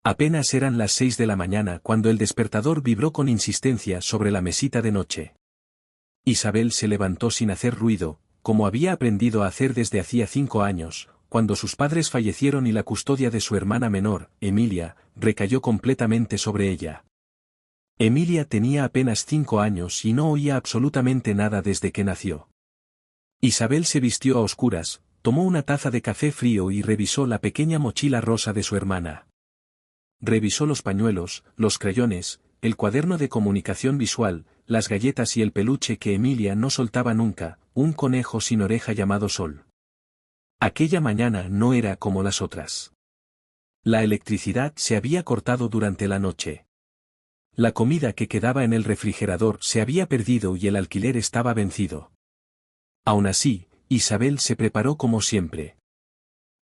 Apenas eran las 6 de la mañana cuando el despertador vibró con insistencia sobre la mesita de noche. Isabel se levantó sin hacer ruido, como había aprendido a hacer desde hacía 5 años, cuando sus padres fallecieron y la custodia de su hermana menor, Emilia, recayó completamente sobre ella. Emilia tenía apenas 5 años y no oía absolutamente nada desde que nació. Isabel se vistió a oscuras, tomó una taza de café frío y revisó la pequeña mochila rosa de su hermana. Revisó los pañuelos, los crayones, el cuaderno de comunicación visual, las galletas y el peluche que Emilia no soltaba nunca, un conejo sin oreja llamado Sol. Aquella mañana no era como las otras. La electricidad se había cortado durante la noche. La comida que quedaba en el refrigerador se había perdido y el alquiler estaba vencido. Aún así, Isabel se preparó como siempre.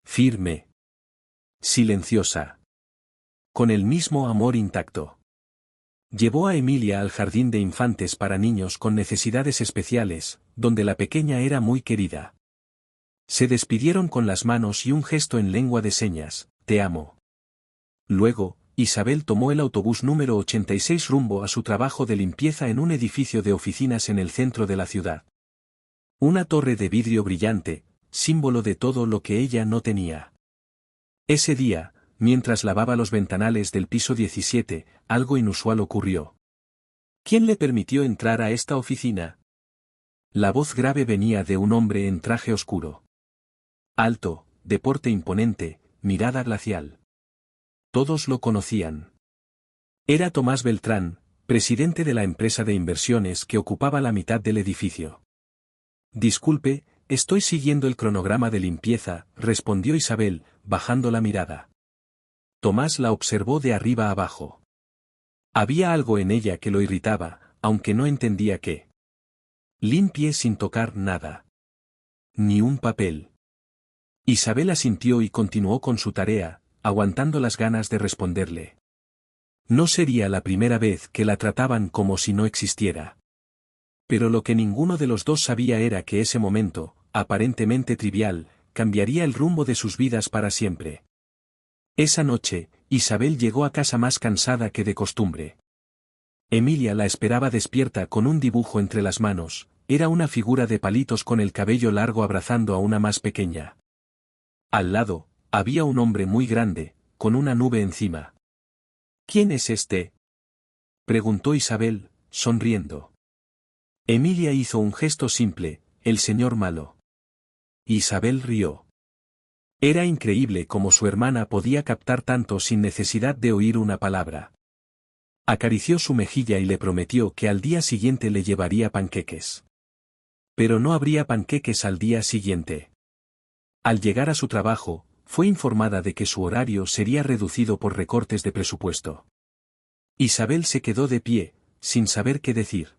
Firme. Silenciosa. Con el mismo amor intacto. Llevó a Emilia al jardín de infantes para niños con necesidades especiales, donde la pequeña era muy querida. Se despidieron con las manos y un gesto en lengua de señas, «Te amo». Luego, Isabel tomó el autobús número 86 rumbo a su trabajo de limpieza en un edificio de oficinas en el centro de la ciudad. Una torre de vidrio brillante, símbolo de todo lo que ella no tenía. Ese día, mientras lavaba los ventanales del piso 17, algo inusual ocurrió. ¿Quién le permitió entrar a esta oficina? La voz grave venía de un hombre en traje oscuro. Alto, de porte imponente, mirada glacial. Todos lo conocían. Era Tomás Beltrán, presidente de la empresa de inversiones que ocupaba la mitad del edificio. Disculpe, estoy siguiendo el cronograma de limpieza, respondió Isabel, bajando la mirada. Tomás la observó de arriba abajo. Había algo en ella que lo irritaba, aunque no entendía qué. Limpie sin tocar nada. Ni un papel. Isabel asintió y continuó con su tarea, aguantando las ganas de responderle. No sería la primera vez que la trataban como si no existiera. Pero lo que ninguno de los dos sabía era que ese momento, aparentemente trivial, cambiaría el rumbo de sus vidas para siempre. Esa noche, Isabel llegó a casa más cansada que de costumbre. Emilia la esperaba despierta con un dibujo entre las manos, era una figura de palitos con el cabello largo abrazando a una más pequeña. Al lado, había un hombre muy grande, con una nube encima. ¿Quién es este?, preguntó Isabel, sonriendo. Emilia hizo un gesto simple, el señor malo. Isabel rió. Era increíble cómo su hermana podía captar tanto sin necesidad de oír una palabra. Acarició su mejilla y le prometió que al día siguiente le llevaría panqueques. Pero no habría panqueques al día siguiente. Al llegar a su trabajo, fue informada de que su horario sería reducido por recortes de presupuesto. Isabel se quedó de pie, sin saber qué decir.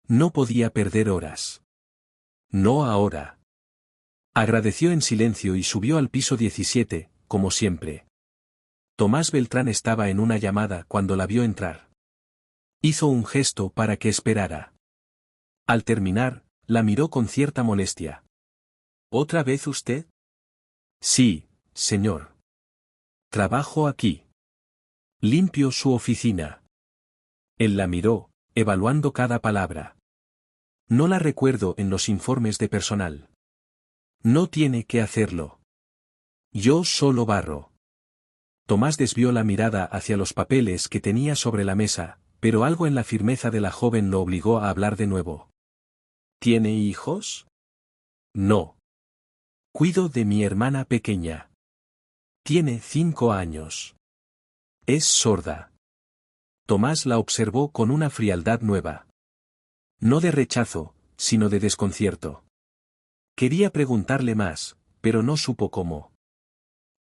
No podía perder horas. No ahora. Agradeció en silencio y subió al piso 17, como siempre. Tomás Beltrán estaba en una llamada cuando la vio entrar. Hizo un gesto para que esperara. Al terminar, la miró con cierta molestia. ¿Otra vez usted? Sí, señor. Trabajo aquí. Limpio su oficina. Él la miró, evaluando cada palabra. No la recuerdo en los informes de personal. No tiene que hacerlo. Yo solo barro. Tomás desvió la mirada hacia los papeles que tenía sobre la mesa, pero algo en la firmeza de la joven lo obligó a hablar de nuevo. ¿Tiene hijos? No. Cuido de mi hermana pequeña. Tiene 5 años. Es sorda. Tomás la observó con una frialdad nueva. No de rechazo, sino de desconcierto. Quería preguntarle más, pero no supo cómo.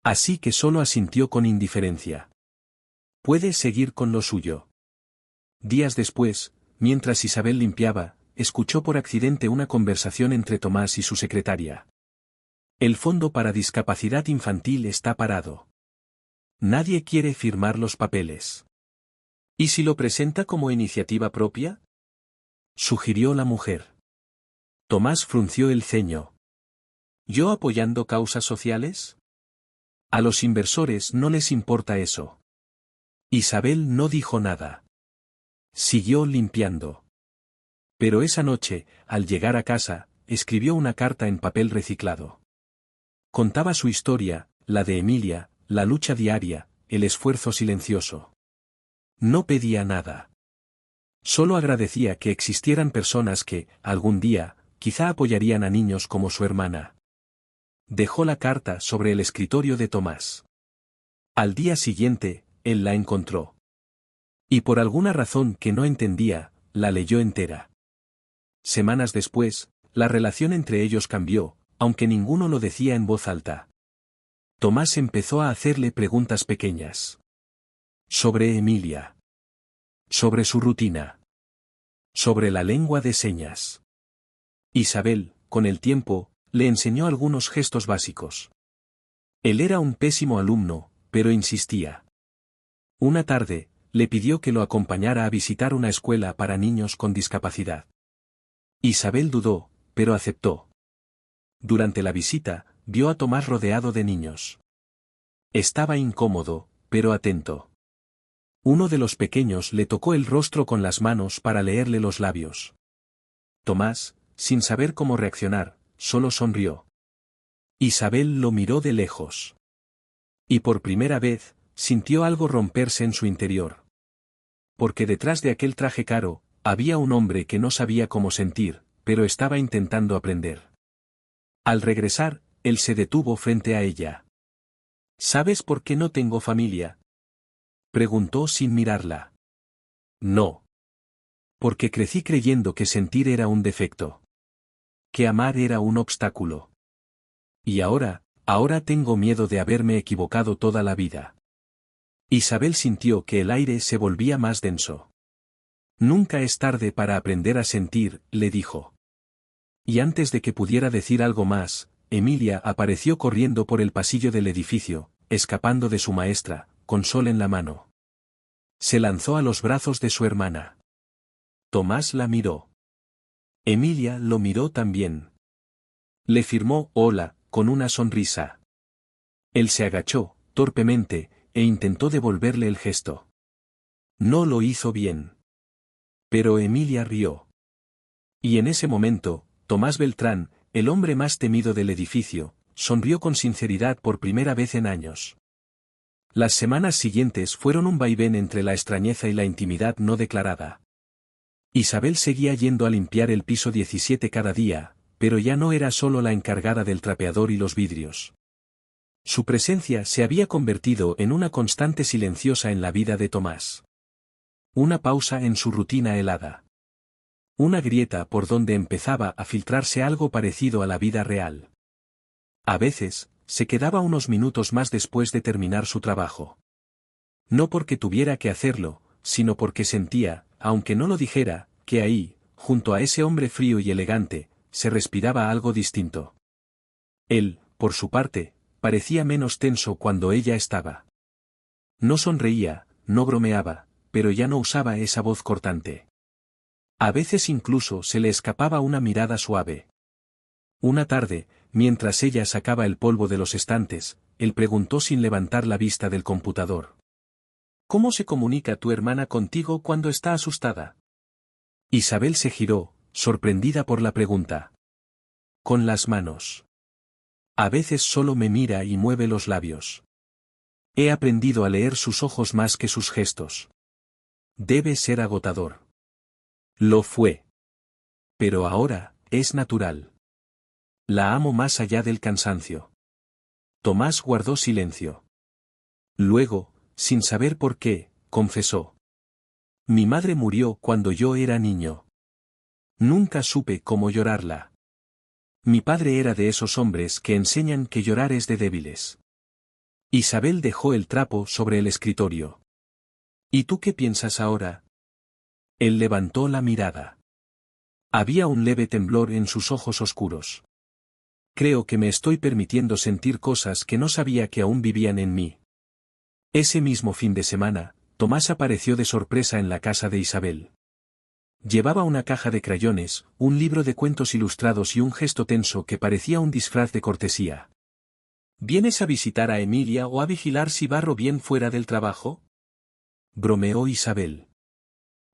Así que solo asintió con indiferencia. Puede seguir con lo suyo. Días después, mientras Isabel limpiaba, escuchó por accidente una conversación entre Tomás y su secretaria. El fondo para discapacidad infantil está parado. Nadie quiere firmar los papeles. ¿Y si lo presenta como iniciativa propia?, sugirió la mujer. Tomás frunció el ceño. ¿Yo apoyando causas sociales? A los inversores no les importa eso. Isabel no dijo nada. Siguió limpiando. Pero esa noche, al llegar a casa, escribió una carta en papel reciclado. Contaba su historia, la de Emilia, la lucha diaria, el esfuerzo silencioso. No pedía nada. Solo agradecía que existieran personas que, algún día, quizá apoyarían a niños como su hermana. Dejó la carta sobre el escritorio de Tomás. Al día siguiente, él la encontró. Y por alguna razón que no entendía, la leyó entera. Semanas después, la relación entre ellos cambió, aunque ninguno lo decía en voz alta. Tomás empezó a hacerle preguntas pequeñas. Sobre Emilia. Sobre su rutina. Sobre la lengua de señas. Isabel, con el tiempo, le enseñó algunos gestos básicos. Él era un pésimo alumno, pero insistía. Una tarde, le pidió que lo acompañara a visitar una escuela para niños con discapacidad. Isabel dudó, pero aceptó. Durante la visita, vio a Tomás rodeado de niños. Estaba incómodo, pero atento. Uno de los pequeños le tocó el rostro con las manos para leerle los labios. Tomás, sin saber cómo reaccionar, solo sonrió. Isabel lo miró de lejos. Y por primera vez, sintió algo romperse en su interior. Porque detrás de aquel traje caro, había un hombre que no sabía cómo sentir, pero estaba intentando aprender. Al regresar, él se detuvo frente a ella. ¿Sabes por qué no tengo familia?, preguntó sin mirarla. No. Porque crecí creyendo que sentir era un defecto. Que amar era un obstáculo. Y ahora tengo miedo de haberme equivocado toda la vida. Isabel sintió que el aire se volvía más denso. Nunca es tarde para aprender a sentir, le dijo. Y antes de que pudiera decir algo más, Emilia apareció corriendo por el pasillo del edificio, escapando de su maestra, con Sol en la mano. Se lanzó a los brazos de su hermana. Tomás la miró. Emilia lo miró también. Le firmó hola, con una sonrisa. Él se agachó, torpemente, e intentó devolverle el gesto. No lo hizo bien. Pero Emilia rió. Y en ese momento, Tomás Beltrán, el hombre más temido del edificio, sonrió con sinceridad por primera vez en años. Las semanas siguientes fueron un vaivén entre la extrañeza y la intimidad no declarada. Isabel seguía yendo a limpiar el piso 17 cada día, pero ya no era solo la encargada del trapeador y los vidrios. Su presencia se había convertido en una constante silenciosa en la vida de Tomás. Una pausa en su rutina helada. Una grieta por donde empezaba a filtrarse algo parecido a la vida real. A veces, se quedaba unos minutos más después de terminar su trabajo. No porque tuviera que hacerlo, sino porque sentía, aunque no lo dijera, que ahí, junto a ese hombre frío y elegante, se respiraba algo distinto. Él, por su parte, parecía menos tenso cuando ella estaba. No sonreía, no bromeaba, pero ya no usaba esa voz cortante. A veces incluso se le escapaba una mirada suave. Una tarde, mientras ella sacaba el polvo de los estantes, él preguntó sin levantar la vista del computador. ¿Cómo se comunica tu hermana contigo cuando está asustada? Isabel se giró, sorprendida por la pregunta. Con las manos. A veces solo me mira y mueve los labios. He aprendido a leer sus ojos más que sus gestos. Debe ser agotador. Lo fue. Pero ahora, es natural. La amo más allá del cansancio. Tomás guardó silencio. Luego, sin saber por qué, confesó. Mi madre murió cuando yo era niño. Nunca supe cómo llorarla. Mi padre era de esos hombres que enseñan que llorar es de débiles. Isabel dejó el trapo sobre el escritorio. ¿Y tú qué piensas ahora? Él levantó la mirada. Había un leve temblor en sus ojos oscuros. Creo que me estoy permitiendo sentir cosas que no sabía que aún vivían en mí. Ese mismo fin de semana, Tomás apareció de sorpresa en la casa de Isabel. Llevaba una caja de crayones, un libro de cuentos ilustrados y un gesto tenso que parecía un disfraz de cortesía. ¿Vienes a visitar a Emilia o a vigilar si barro bien fuera del trabajo? bromeó Isabel.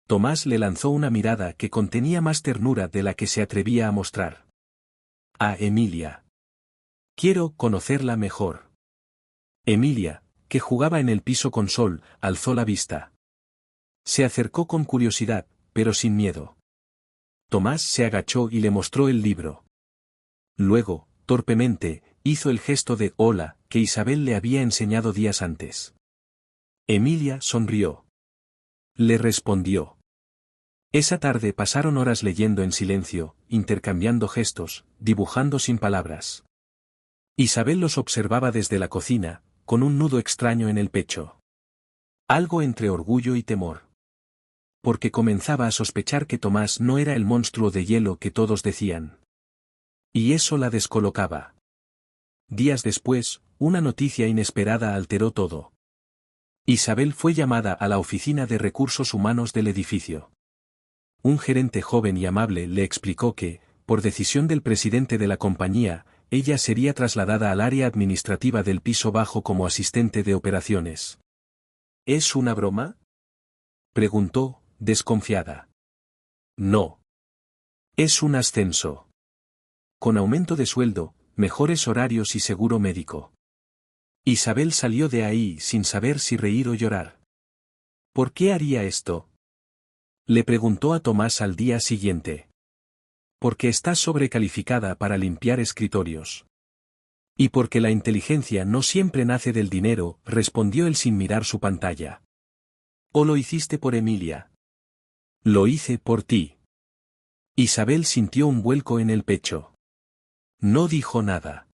Tomás le lanzó una mirada que contenía más ternura de la que se atrevía a mostrar. A Emilia. Quiero conocerla mejor. Emilia, que jugaba en el piso con Sol, alzó la vista. Se acercó con curiosidad, pero sin miedo. Tomás se agachó y le mostró el libro. Luego, torpemente, hizo el gesto de hola que Isabel le había enseñado días antes. Emilia sonrió. Le respondió. Esa tarde pasaron horas leyendo en silencio, intercambiando gestos, dibujando sin palabras. Isabel los observaba desde la cocina, con un nudo extraño en el pecho. Algo entre orgullo y temor. Porque comenzaba a sospechar que Tomás no era el monstruo de hielo que todos decían. Y eso la descolocaba. Días después, una noticia inesperada alteró todo. Isabel fue llamada a la oficina de recursos humanos del edificio. Un gerente joven y amable le explicó que, por decisión del presidente de la compañía, ella sería trasladada al área administrativa del piso bajo como asistente de operaciones. ¿Es una broma?, preguntó, desconfiada. No. Es un ascenso. Con aumento de sueldo, mejores horarios y seguro médico. Isabel salió de ahí sin saber si reír o llorar. ¿Por qué haría esto?, le preguntó a Tomás al día siguiente. Porque estás sobrecalificada para limpiar escritorios. Y porque la inteligencia no siempre nace del dinero, respondió él sin mirar su pantalla. ¿O lo hiciste por Emilia? Lo hice por ti. Isabel sintió un vuelco en el pecho. No dijo nada.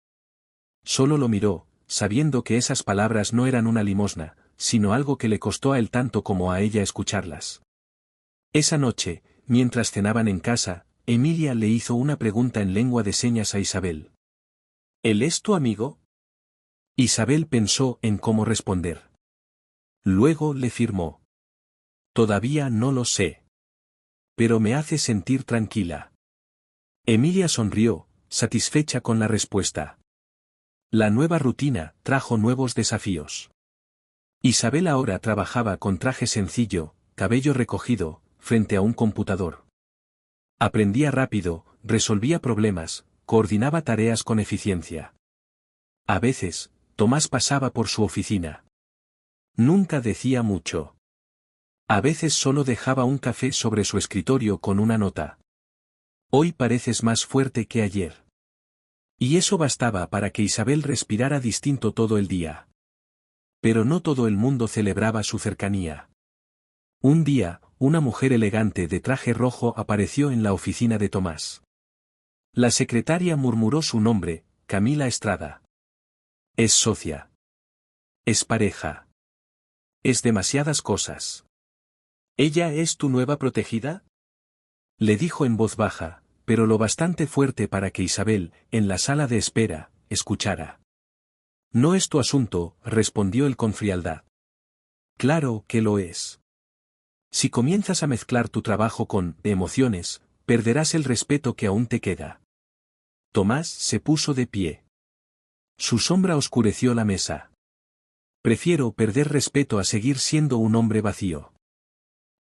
Solo lo miró, sabiendo que esas palabras no eran una limosna, sino algo que le costó a él tanto como a ella escucharlas. Esa noche, mientras cenaban en casa, Emilia le hizo una pregunta en lengua de señas a Isabel. ¿Él es tu amigo? Isabel pensó en cómo responder. Luego le firmó. Todavía no lo sé. Pero me hace sentir tranquila. Emilia sonrió, satisfecha con la respuesta. La nueva rutina trajo nuevos desafíos. Isabel ahora trabajaba con traje sencillo, cabello recogido, frente a un computador. Aprendía rápido, resolvía problemas, coordinaba tareas con eficiencia. A veces, Tomás pasaba por su oficina. Nunca decía mucho. A veces solo dejaba un café sobre su escritorio con una nota. Hoy pareces más fuerte que ayer. Y eso bastaba para que Isabel respirara distinto todo el día. Pero no todo el mundo celebraba su cercanía. Un día, una mujer elegante de traje rojo apareció en la oficina de Tomás. La secretaria murmuró su nombre, Camila Estrada. Es socia. Es pareja. Es demasiadas cosas. ¿Ella es tu nueva protegida?, le dijo en voz baja, pero lo bastante fuerte para que Isabel, en la sala de espera, escuchara. No es tu asunto, respondió él con frialdad. Claro que lo es. Si comienzas a mezclar tu trabajo con emociones, perderás el respeto que aún te queda. Tomás se puso de pie. Su sombra oscureció la mesa. Prefiero perder respeto a seguir siendo un hombre vacío.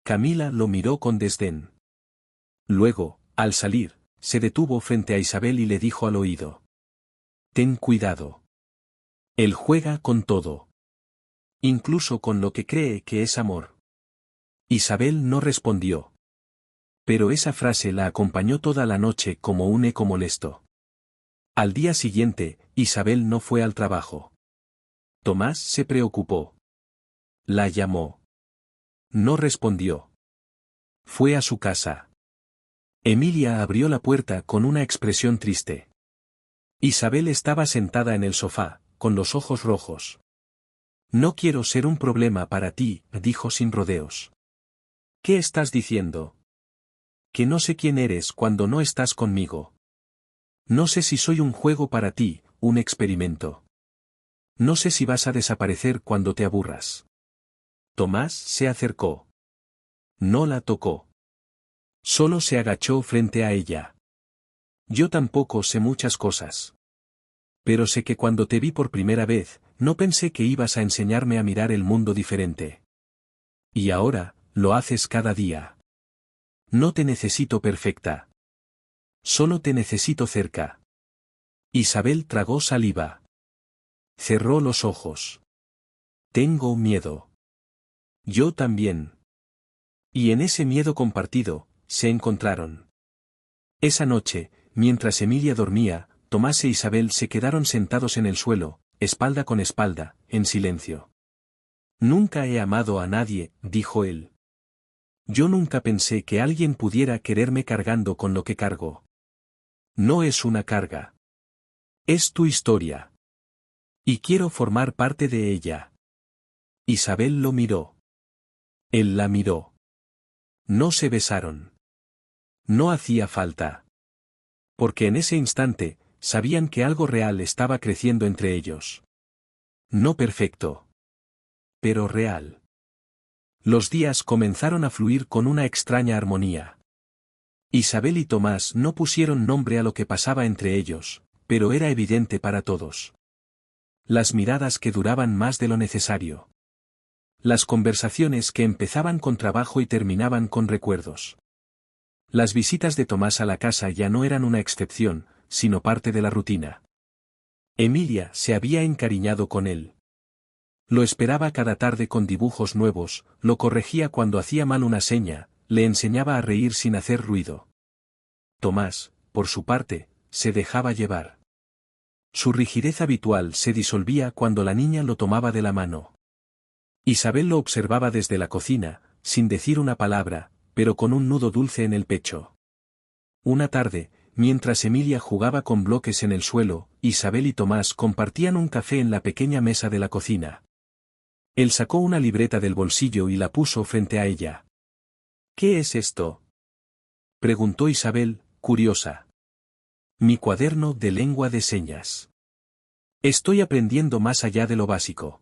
Camila lo miró con desdén. Luego, al salir, se detuvo frente a Isabel y le dijo al oído. Ten cuidado. Él juega con todo. Incluso con lo que cree que es amor. Isabel no respondió. Pero esa frase la acompañó toda la noche como un eco molesto. Al día siguiente, Isabel no fue al trabajo. Tomás se preocupó. La llamó. No respondió. Fue a su casa. Emilia abrió la puerta con una expresión triste. Isabel estaba sentada en el sofá, con los ojos rojos. No quiero ser un problema para ti, dijo sin rodeos. ¿Qué estás diciendo? Que no sé quién eres cuando no estás conmigo. No sé si soy un juego para ti, un experimento. No sé si vas a desaparecer cuando te aburras. Tomás se acercó. No la tocó. Solo se agachó frente a ella. Yo tampoco sé muchas cosas. Pero sé que cuando te vi por primera vez, no pensé que ibas a enseñarme a mirar el mundo diferente. Y ahora, lo haces cada día. No te necesito perfecta. Solo te necesito cerca. Isabel tragó saliva. Cerró los ojos. Tengo miedo. Yo también. Y en ese miedo compartido, se encontraron. Esa noche, mientras Emilia dormía, Tomás e Isabel se quedaron sentados en el suelo, espalda con espalda, en silencio. Nunca he amado a nadie, dijo él. Yo nunca pensé que alguien pudiera quererme cargando con lo que cargo. No es una carga. Es tu historia. Y quiero formar parte de ella. Isabel lo miró. Él la miró. No se besaron. No hacía falta. Porque en ese instante, sabían que algo real estaba creciendo entre ellos. No perfecto. Pero real. Los días comenzaron a fluir con una extraña armonía. Isabel y Tomás no pusieron nombre a lo que pasaba entre ellos, pero era evidente para todos. Las miradas que duraban más de lo necesario. Las conversaciones que empezaban con trabajo y terminaban con recuerdos. Las visitas de Tomás a la casa ya no eran una excepción, sino parte de la rutina. Emilia se había encariñado con él. Lo esperaba cada tarde con dibujos nuevos, lo corregía cuando hacía mal una seña, le enseñaba a reír sin hacer ruido. Tomás, por su parte, se dejaba llevar. Su rigidez habitual se disolvía cuando la niña lo tomaba de la mano. Isabel lo observaba desde la cocina, sin decir una palabra, pero con un nudo dulce en el pecho. Una tarde, mientras Emilia jugaba con bloques en el suelo, Isabel y Tomás compartían un café en la pequeña mesa de la cocina. Él sacó una libreta del bolsillo y la puso frente a ella. ¿Qué es esto?, preguntó Isabel, curiosa. Mi cuaderno de lengua de señas. Estoy aprendiendo más allá de lo básico.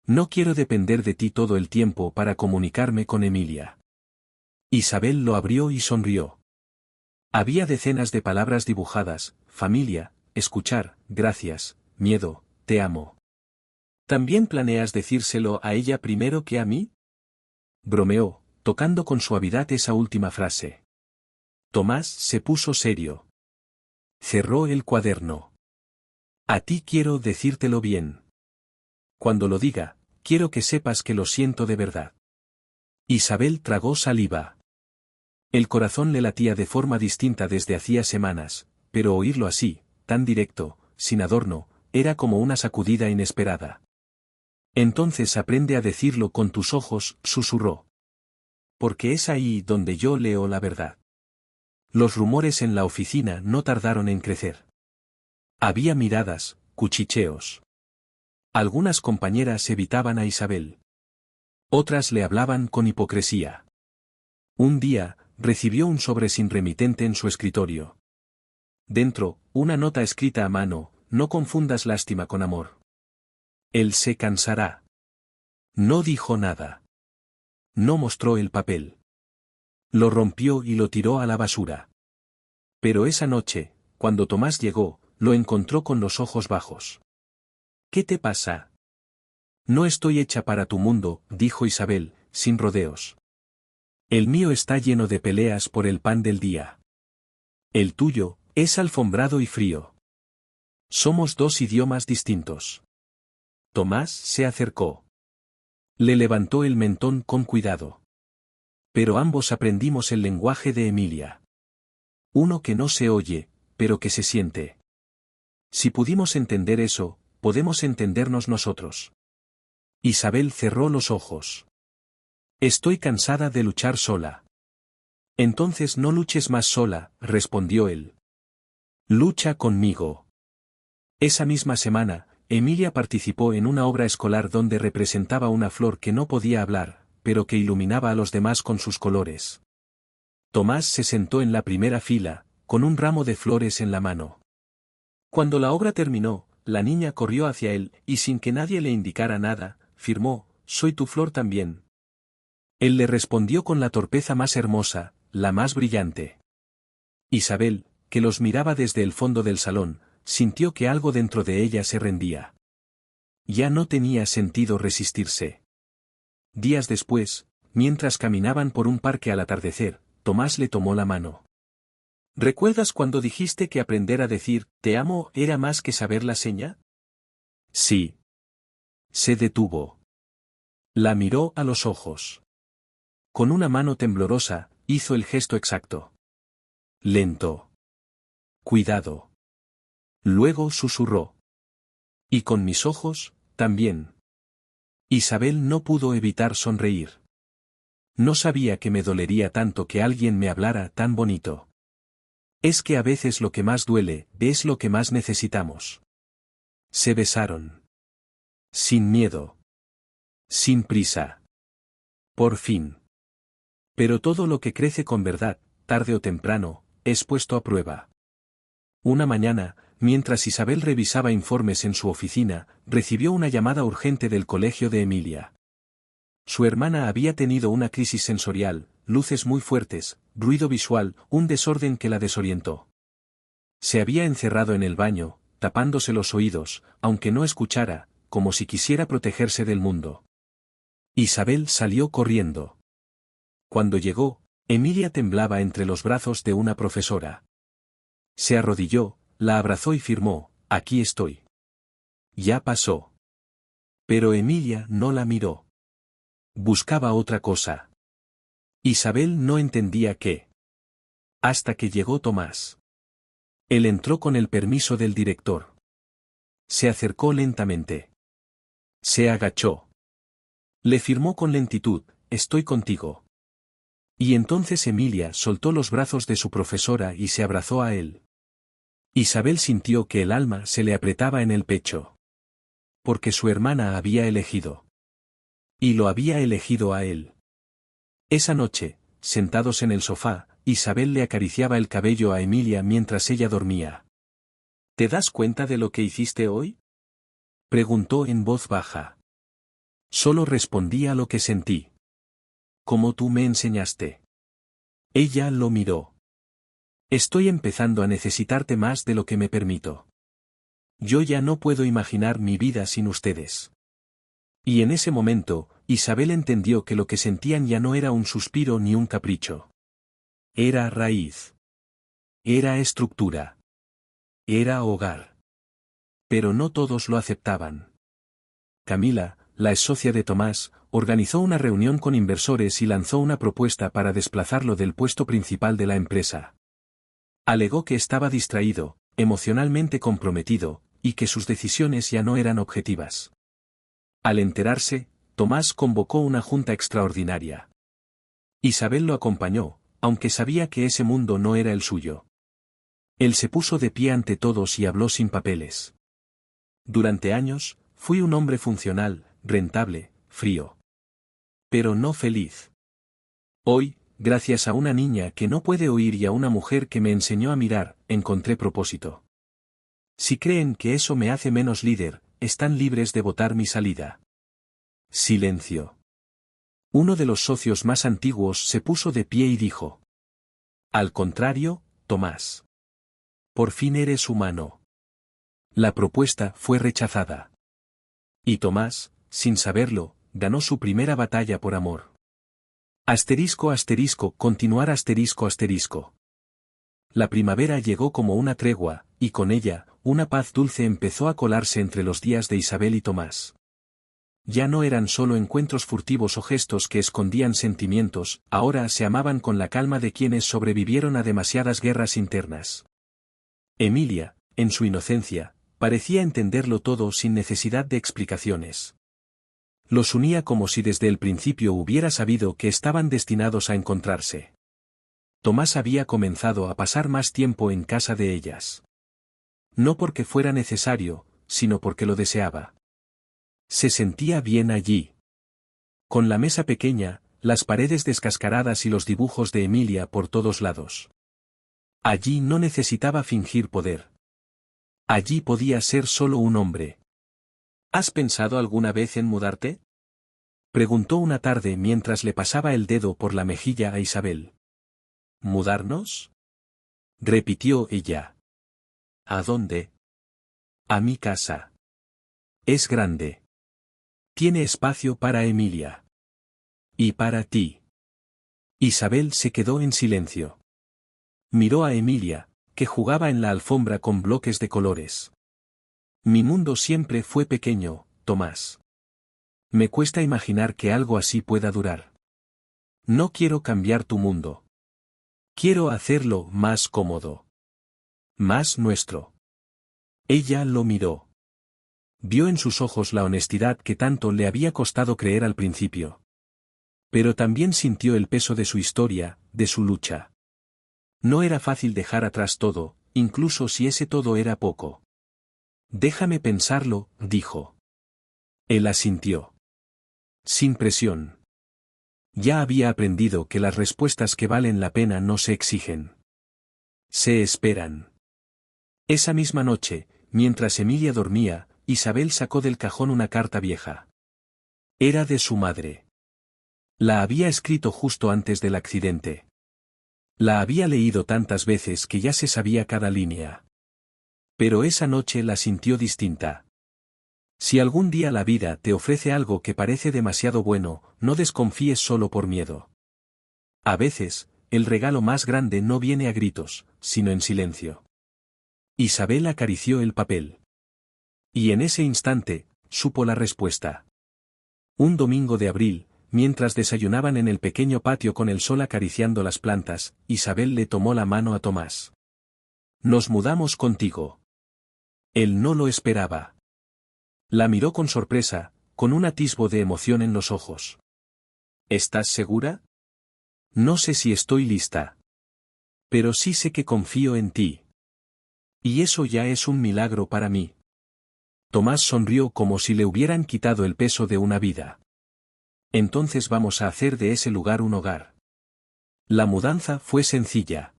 No quiero depender de ti todo el tiempo para comunicarme con Emilia. Isabel lo abrió y sonrió. Había decenas de palabras dibujadas: familia, escuchar, gracias, miedo, te amo. ¿También planeas decírselo a ella primero que a mí?, bromeó, tocando con suavidad esa última frase. Tomás se puso serio. Cerró el cuaderno. A ti quiero decírtelo bien. Cuando lo diga, quiero que sepas que lo siento de verdad. Isabel tragó saliva. El corazón le latía de forma distinta desde hacía semanas, pero oírlo así, tan directo, sin adorno, era como una sacudida inesperada. Entonces aprende a decirlo con tus ojos, susurró. Porque es ahí donde yo leo la verdad. Los rumores en la oficina no tardaron en crecer. Había miradas, cuchicheos. Algunas compañeras evitaban a Isabel. Otras le hablaban con hipocresía. Un día, recibió un sobre sin remitente en su escritorio. Dentro, una nota escrita a mano: no confundas lástima con amor. Él se cansará. No dijo nada. No mostró el papel. Lo rompió y lo tiró a la basura. Pero esa noche, cuando Tomás llegó, lo encontró con los ojos bajos. ¿Qué te pasa? No estoy hecha para tu mundo, dijo Isabel, sin rodeos. El mío está lleno de peleas por el pan del día. El tuyo es alfombrado y frío. Somos dos idiomas distintos. Tomás se acercó. Le levantó el mentón con cuidado. Pero ambos aprendimos el lenguaje de Emilia. Uno que no se oye, pero que se siente. Si pudimos entender eso, podemos entendernos nosotros. Isabel cerró los ojos. Estoy cansada de luchar sola. Entonces no luches más sola, respondió él. Lucha conmigo. Esa misma semana, Emilia participó en una obra escolar donde representaba una flor que no podía hablar, pero que iluminaba a los demás con sus colores. Tomás se sentó en la primera fila, con un ramo de flores en la mano. Cuando la obra terminó, la niña corrió hacia él, y sin que nadie le indicara nada, firmó: soy tu flor también. Él le respondió con la torpeza más hermosa, la más brillante. Isabel, que los miraba desde el fondo del salón, sintió que algo dentro de ella se rendía. Ya no tenía sentido resistirse. Días después, mientras caminaban por un parque al atardecer, Tomás le tomó la mano. ¿Recuerdas cuando dijiste que aprender a decir «te amo» era más que saber la seña? Sí. Se detuvo. La miró a los ojos. Con una mano temblorosa, hizo el gesto exacto. Lento. Cuidado. Luego susurró. Y con mis ojos, también. Isabel no pudo evitar sonreír. No sabía que me dolería tanto que alguien me hablara tan bonito. Es que a veces lo que más duele, es lo que más necesitamos. Se besaron. Sin miedo. Sin prisa. Por fin. Pero todo lo que crece con verdad, tarde o temprano, es puesto a prueba. Una mañana, mientras Isabel revisaba informes en su oficina, recibió una llamada urgente del colegio de Emilia. Su hermana había tenido una crisis sensorial, luces muy fuertes, ruido visual, un desorden que la desorientó. Se había encerrado en el baño, tapándose los oídos, aunque no escuchara, como si quisiera protegerse del mundo. Isabel salió corriendo. Cuando llegó, Emilia temblaba entre los brazos de una profesora. Se arrodilló, la abrazó y firmó, «Aquí estoy». Ya pasó. Pero Emilia no la miró. Buscaba otra cosa. Isabel no entendía qué. Hasta que llegó Tomás. Él entró con el permiso del director. Se acercó lentamente. Se agachó. Le firmó con lentitud, «Estoy contigo». Y entonces Emilia soltó los brazos de su profesora y se abrazó a él. Isabel sintió que el alma se le apretaba en el pecho. Porque su hermana había elegido. Y lo había elegido a él. Esa noche, sentados en el sofá, Isabel le acariciaba el cabello a Emilia mientras ella dormía. ¿Te das cuenta de lo que hiciste hoy?, preguntó en voz baja. Solo respondía lo que sentí. Como tú me enseñaste. Ella lo miró. Estoy empezando a necesitarte más de lo que me permito. Yo ya no puedo imaginar mi vida sin ustedes. Y en ese momento, Isabel entendió que lo que sentían ya no era un suspiro ni un capricho. Era raíz. Era estructura. Era hogar. Pero no todos lo aceptaban. Camila, la ex socia de Tomás, organizó una reunión con inversores y lanzó una propuesta para desplazarlo del puesto principal de la empresa. Alegó que estaba distraído, emocionalmente comprometido, y que sus decisiones ya no eran objetivas. Al enterarse, Tomás convocó una junta extraordinaria. Isabel lo acompañó, aunque sabía que ese mundo no era el suyo. Él se puso de pie ante todos y habló sin papeles. Durante años, fui un hombre funcional, rentable, frío. Pero no feliz. Hoy, gracias a una niña que no puede oír y a una mujer que me enseñó a mirar, encontré propósito. Si creen que eso me hace menos líder, están libres de votar mi salida. Silencio. Uno de los socios más antiguos se puso de pie y dijo. Al contrario, Tomás. Por fin eres humano. La propuesta fue rechazada. Y Tomás, sin saberlo, ganó su primera batalla por amor. Asterisco asterisco continuar asterisco asterisco. La primavera llegó como una tregua, y con ella, una paz dulce empezó a colarse entre los días de Isabel y Tomás. Ya no eran solo encuentros furtivos o gestos que escondían sentimientos, ahora se amaban con la calma de quienes sobrevivieron a demasiadas guerras internas. Emilia, en su inocencia, parecía entenderlo todo sin necesidad de explicaciones. Los unía como si desde el principio hubiera sabido que estaban destinados a encontrarse. Tomás había comenzado a pasar más tiempo en casa de ellas. No porque fuera necesario, sino porque lo deseaba. Se sentía bien allí. Con la mesa pequeña, las paredes descascaradas y los dibujos de Emilia por todos lados. Allí no necesitaba fingir poder. Allí podía ser solo un hombre. ¿Has pensado alguna vez en mudarte?, preguntó una tarde mientras le pasaba el dedo por la mejilla a Isabel. ¿Mudarnos?, repitió ella. ¿A dónde? A mi casa. Es grande. Tiene espacio para Emilia. Y para ti. Isabel se quedó en silencio. Miró a Emilia, que jugaba en la alfombra con bloques de colores. Mi mundo siempre fue pequeño, Tomás. Me cuesta imaginar que algo así pueda durar. No quiero cambiar tu mundo. Quiero hacerlo más cómodo. Más nuestro. Ella lo miró. Vio en sus ojos la honestidad que tanto le había costado creer al principio. Pero también sintió el peso de su historia, de su lucha. No era fácil dejar atrás todo, incluso si ese todo era poco. Déjame pensarlo, dijo. Él asintió. Sin presión. Ya había aprendido que las respuestas que valen la pena no se exigen. Se esperan. Esa misma noche, mientras Emilia dormía, Isabel sacó del cajón una carta vieja. Era de su madre. La había escrito justo antes del accidente. La había leído tantas veces que ya se sabía cada línea. Pero esa noche la sintió distinta. Si algún día la vida te ofrece algo que parece demasiado bueno, no desconfíes solo por miedo. A veces, el regalo más grande no viene a gritos, sino en silencio. Isabel acarició el papel. Y en ese instante, supo la respuesta. Un domingo de abril, mientras desayunaban en el pequeño patio con el sol acariciando las plantas, Isabel le tomó la mano a Tomás. Nos mudamos contigo. Él no lo esperaba. La miró con sorpresa, con un atisbo de emoción en los ojos. ¿Estás segura? No sé si estoy lista. Pero sí sé que confío en ti. Y eso ya es un milagro para mí. Tomás sonrió como si le hubieran quitado el peso de una vida. Entonces vamos a hacer de ese lugar un hogar. La mudanza fue sencilla.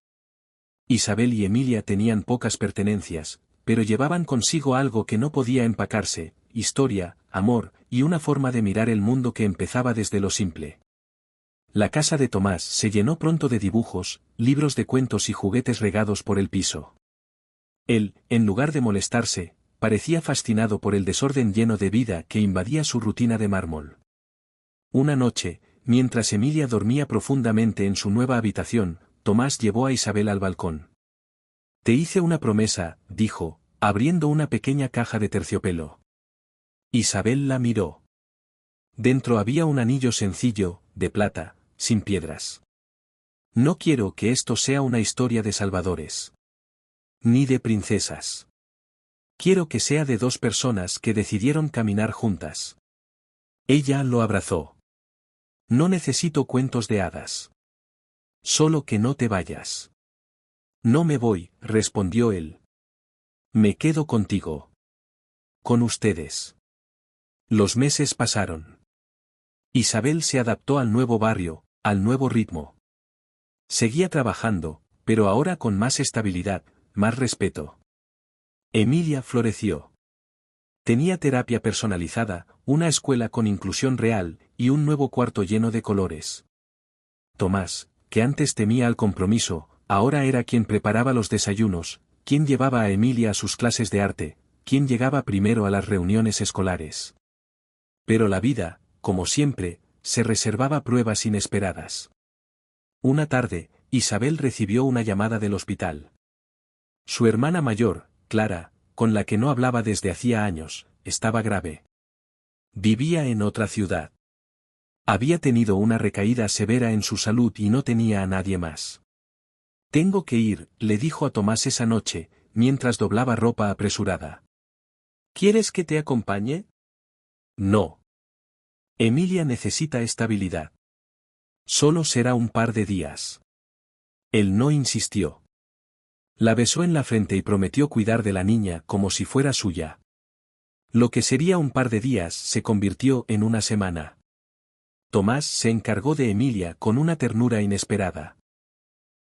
Isabel y Emilia tenían pocas pertenencias, pero llevaban consigo algo que no podía empacarse: historia, amor, y una forma de mirar el mundo que empezaba desde lo simple. La casa de Tomás se llenó pronto de dibujos, libros de cuentos y juguetes regados por el piso. Él, en lugar de molestarse, parecía fascinado por el desorden lleno de vida que invadía su rutina de mármol. Una noche, mientras Emilia dormía profundamente en su nueva habitación, Tomás llevó a Isabel al balcón. Te hice una promesa, dijo, abriendo una pequeña caja de terciopelo. Isabel la miró. Dentro había un anillo sencillo, de plata, sin piedras. No quiero que esto sea una historia de salvadores. Ni de princesas. Quiero que sea de dos personas que decidieron caminar juntas. Ella lo abrazó. No necesito cuentos de hadas. Solo que no te vayas. No me voy, respondió él. Me quedo contigo. Con ustedes. Los meses pasaron. Isabel se adaptó al nuevo barrio, al nuevo ritmo. Seguía trabajando, pero ahora con más estabilidad, más respeto. Emilia floreció. Tenía terapia personalizada, una escuela con inclusión real, y un nuevo cuarto lleno de colores. Tomás, que antes temía al compromiso, ahora era quien preparaba los desayunos, quien llevaba a Emilia a sus clases de arte, quien llegaba primero a las reuniones escolares. Pero la vida, como siempre, se reservaba pruebas inesperadas. Una tarde, Isabel recibió una llamada del hospital. Su hermana mayor, Clara, con la que no hablaba desde hacía años, estaba grave. Vivía en otra ciudad. Había tenido una recaída severa en su salud y no tenía a nadie más. Tengo que ir, le dijo a Tomás esa noche, mientras doblaba ropa apresurada. ¿Quieres que te acompañe? No. Emilia necesita estabilidad. Solo será un par de días. Él no insistió. La besó en la frente y prometió cuidar de la niña como si fuera suya. Lo que sería un par de días se convirtió en una semana. Tomás se encargó de Emilia con una ternura inesperada.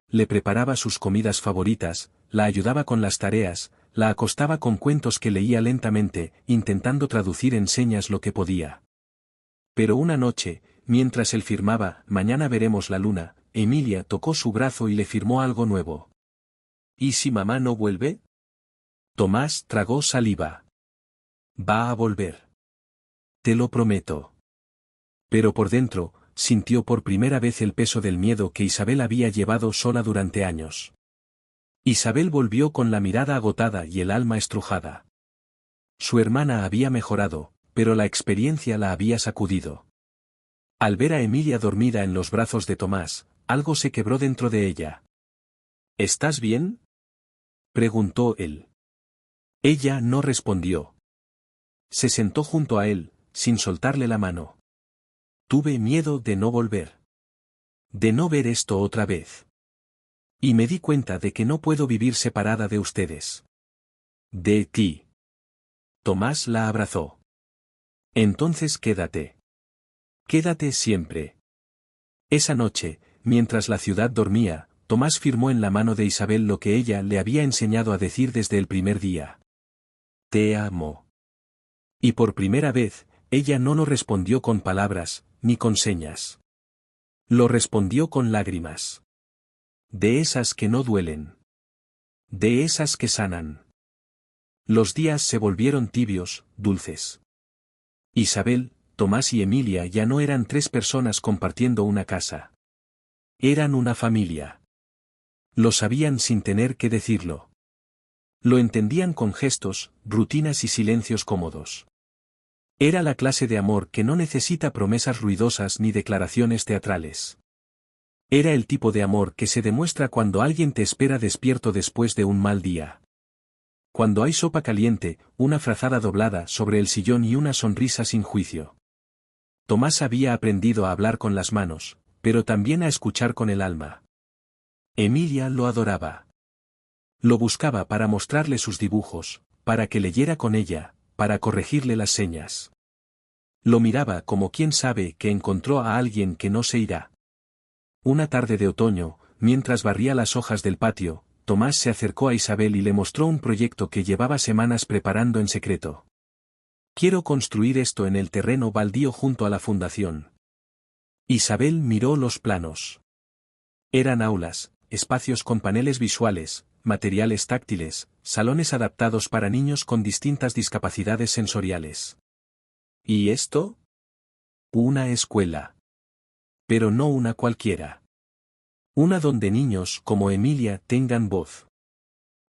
Le preparaba sus comidas favoritas, la ayudaba con las tareas, la acostaba con cuentos que leía lentamente, intentando traducir en señas lo que podía. Pero una noche, mientras él firmaba «Mañana veremos la luna», Emilia tocó su brazo y le firmó algo nuevo. ¿Y si mamá no vuelve? Tomás tragó saliva. Va a volver. Te lo prometo. Pero por dentro, sintió por primera vez el peso del miedo que Isabel había llevado sola durante años. Isabel volvió con la mirada agotada y el alma estrujada. Su hermana había mejorado, pero la experiencia la había sacudido. Al ver a Emilia dormida en los brazos de Tomás, algo se quebró dentro de ella. ¿Estás bien?, preguntó él. Ella no respondió. Se sentó junto a él, sin soltarle la mano. Tuve miedo de no volver. De no ver esto otra vez. Y me di cuenta de que no puedo vivir separada de ustedes. De ti. Tomás la abrazó. Entonces quédate. Quédate siempre. Esa noche, mientras la ciudad dormía, Tomás firmó en la mano de Isabel lo que ella le había enseñado a decir desde el primer día. Te amo. Y por primera vez, ella no lo respondió con palabras, ni con señas. Lo respondió con lágrimas. De esas que no duelen. De esas que sanan. Los días se volvieron tibios, dulces. Isabel, Tomás y Emilia ya no eran tres personas compartiendo una casa. Eran una familia. Lo sabían sin tener que decirlo. Lo entendían con gestos, rutinas y silencios cómodos. Era la clase de amor que no necesita promesas ruidosas ni declaraciones teatrales. Era el tipo de amor que se demuestra cuando alguien te espera despierto después de un mal día. Cuando hay sopa caliente, una frazada doblada sobre el sillón y una sonrisa sin juicio. Tomás había aprendido a hablar con las manos, pero también a escuchar con el alma. Emilia lo adoraba. Lo buscaba para mostrarle sus dibujos, para que leyera con ella, para corregirle las señas. Lo miraba como quien sabe que encontró a alguien que no se irá. Una tarde de otoño, mientras barría las hojas del patio, Tomás se acercó a Isabel y le mostró un proyecto que llevaba semanas preparando en secreto. Quiero construir esto en el terreno baldío junto a la fundación. Isabel miró los planos. Eran aulas, espacios con paneles visuales, materiales táctiles, salones adaptados para niños con distintas discapacidades sensoriales. ¿Y esto? Una escuela. Pero no una cualquiera. Una donde niños como Emilia tengan voz.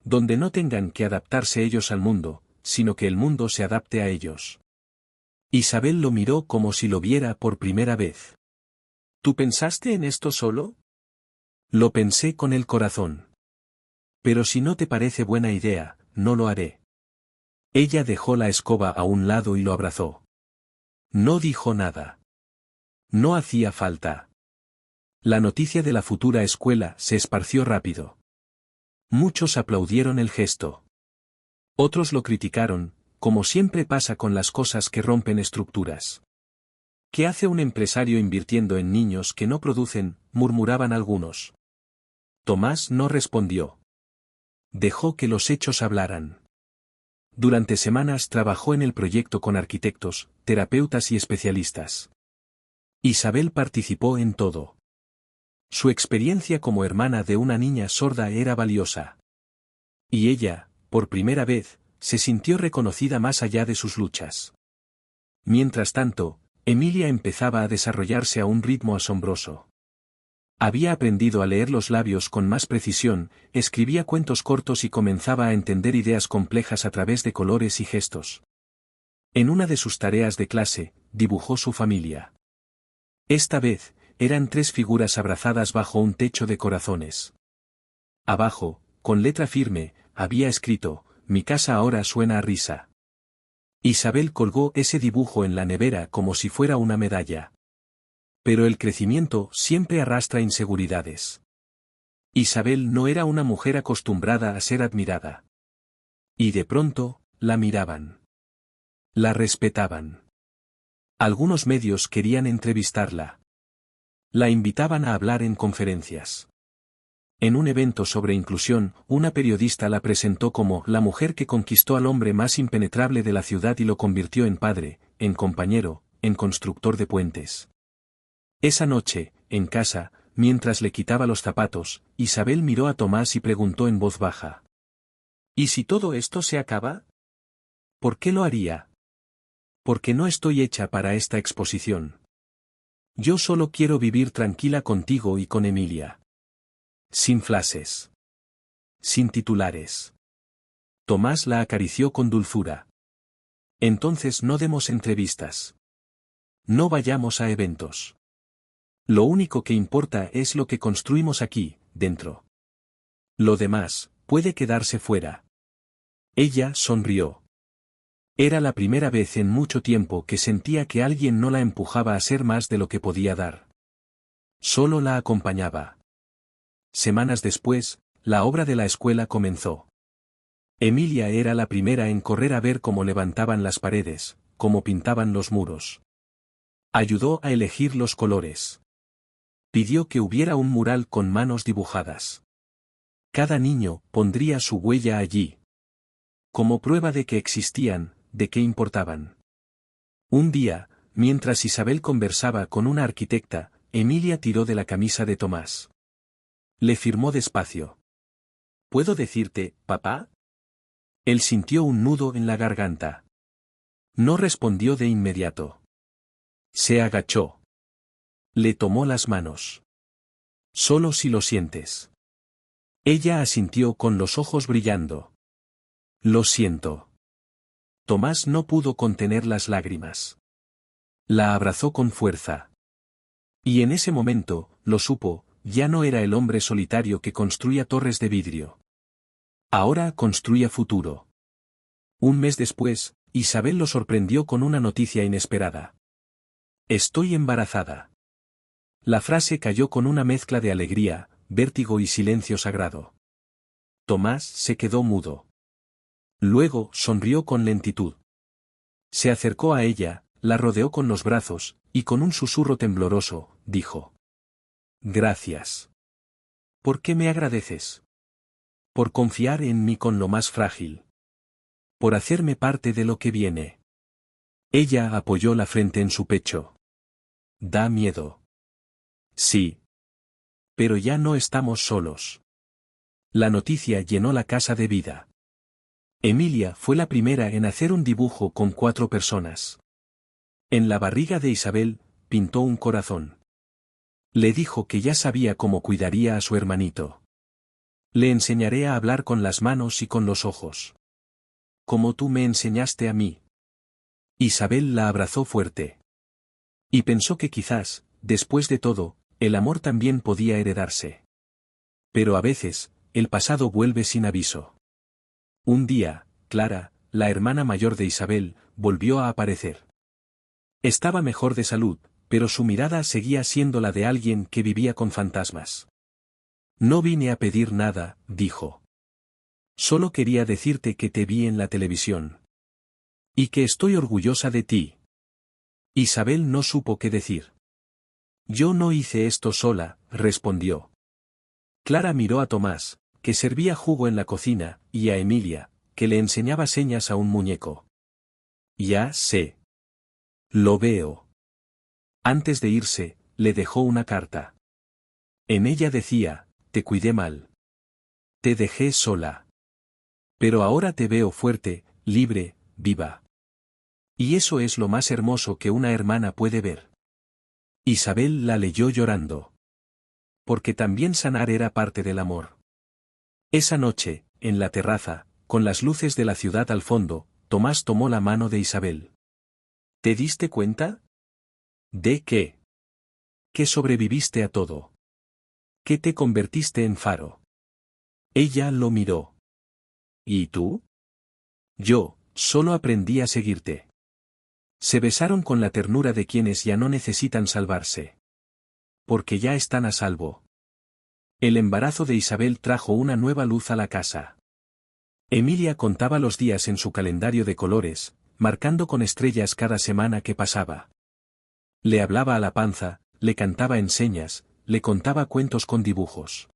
Donde no tengan que adaptarse ellos al mundo, sino que el mundo se adapte a ellos. Isabel lo miró como si lo viera por primera vez. ¿Tú pensaste en esto solo? Lo pensé con el corazón. Pero si no te parece buena idea, no lo haré. Ella dejó la escoba a un lado y lo abrazó. No dijo nada. No hacía falta. La noticia de la futura escuela se esparció rápido. Muchos aplaudieron el gesto. Otros lo criticaron, como siempre pasa con las cosas que rompen estructuras. ¿Qué hace un empresario invirtiendo en niños que no producen?, murmuraban algunos. Tomás no respondió. Dejó que los hechos hablaran. Durante semanas trabajó en el proyecto con arquitectos, terapeutas y especialistas. Isabel participó en todo. Su experiencia como hermana de una niña sorda era valiosa. Y ella, por primera vez, se sintió reconocida más allá de sus luchas. Mientras tanto, Emilia empezaba a desarrollarse a un ritmo asombroso. Había aprendido a leer los labios con más precisión, escribía cuentos cortos y comenzaba a entender ideas complejas a través de colores y gestos. En una de sus tareas de clase, dibujó su familia. Esta vez, eran tres figuras abrazadas bajo un techo de corazones. Abajo, con letra firme, había escrito: mi casa ahora suena a risa. Isabel colgó ese dibujo en la nevera como si fuera una medalla. Pero el crecimiento siempre arrastra inseguridades. Isabel no era una mujer acostumbrada a ser admirada. Y de pronto, la miraban. La respetaban. Algunos medios querían entrevistarla. La invitaban a hablar en conferencias. En un evento sobre inclusión, una periodista la presentó como la mujer que conquistó al hombre más impenetrable de la ciudad y lo convirtió en padre, en compañero, en constructor de puentes. Esa noche, en casa, mientras le quitaba los zapatos, Isabel miró a Tomás y preguntó en voz baja: ¿y si todo esto se acaba? ¿Por qué lo haría? Porque no estoy hecha para esta exposición. Yo solo quiero vivir tranquila contigo y con Emilia. Sin flashes. Sin titulares. Tomás la acarició con dulzura. Entonces no demos entrevistas. No vayamos a eventos. Lo único que importa es lo que construimos aquí, dentro. Lo demás, puede quedarse fuera. Ella sonrió. Era la primera vez en mucho tiempo que sentía que alguien no la empujaba a ser más de lo que podía dar. Solo la acompañaba. Semanas después, la obra de la escuela comenzó. Emilia era la primera en correr a ver cómo levantaban las paredes, cómo pintaban los muros. Ayudó a elegir los colores. Pidió que hubiera un mural con manos dibujadas. Cada niño pondría su huella allí. Como prueba de que existían, de qué importaban. Un día, mientras Isabel conversaba con una arquitecta, Emilia tiró de la camisa de Tomás. Le firmó despacio. ¿Puedo decirte, papá? Él sintió un nudo en la garganta. No respondió de inmediato. Se agachó. Le tomó las manos. Solo si lo sientes. Ella asintió con los ojos brillando. Lo siento. Tomás no pudo contener las lágrimas. La abrazó con fuerza. Y en ese momento, lo supo, ya no era el hombre solitario que construía torres de vidrio. Ahora construía futuro. Un mes después, Isabel lo sorprendió con una noticia inesperada. Estoy embarazada. La frase cayó con una mezcla de alegría, vértigo y silencio sagrado. Tomás se quedó mudo. Luego sonrió con lentitud. Se acercó a ella, la rodeó con los brazos, y con un susurro tembloroso, dijo: Gracias. ¿Por qué me agradeces? Por confiar en mí con lo más frágil. Por hacerme parte de lo que viene. Ella apoyó la frente en su pecho. Da miedo. Sí. Pero ya no estamos solos. La noticia llenó la casa de vida. Emilia fue la primera en hacer un dibujo con 4 personas. En la barriga de Isabel, pintó un corazón. Le dijo que ya sabía cómo cuidaría a su hermanito. Le enseñaré a hablar con las manos y con los ojos. Como tú me enseñaste a mí. Isabel la abrazó fuerte. Y pensó que quizás, después de todo, el amor también podía heredarse. Pero a veces, el pasado vuelve sin aviso. Un día, Clara, la hermana mayor de Isabel, volvió a aparecer. Estaba mejor de salud, pero su mirada seguía siendo la de alguien que vivía con fantasmas. No vine a pedir nada, dijo. Solo quería decirte que te vi en la televisión. Y que estoy orgullosa de ti. Isabel no supo qué decir. Yo no hice esto sola, respondió. Clara miró a Tomás, que servía jugo en la cocina, y a Emilia, que le enseñaba señas a un muñeco. Ya sé. Lo veo. Antes de irse, le dejó una carta. En ella decía: te cuidé mal. Te dejé sola. Pero ahora te veo fuerte, libre, viva. Y eso es lo más hermoso que una hermana puede ver. Isabel la leyó llorando. Porque también sanar era parte del amor. Esa noche, en la terraza, con las luces de la ciudad al fondo, Tomás tomó la mano de Isabel. ¿Te diste cuenta? ¿De qué? Que sobreviviste a todo. Que te convertiste en faro. Ella lo miró. ¿Y tú? Yo, solo aprendí a seguirte. Se besaron con la ternura de quienes ya no necesitan salvarse. Porque ya están a salvo. El embarazo de Isabel trajo una nueva luz a la casa. Emilia contaba los días en su calendario de colores, marcando con estrellas cada semana que pasaba. Le hablaba a la panza, le cantaba en señas, le contaba cuentos con dibujos.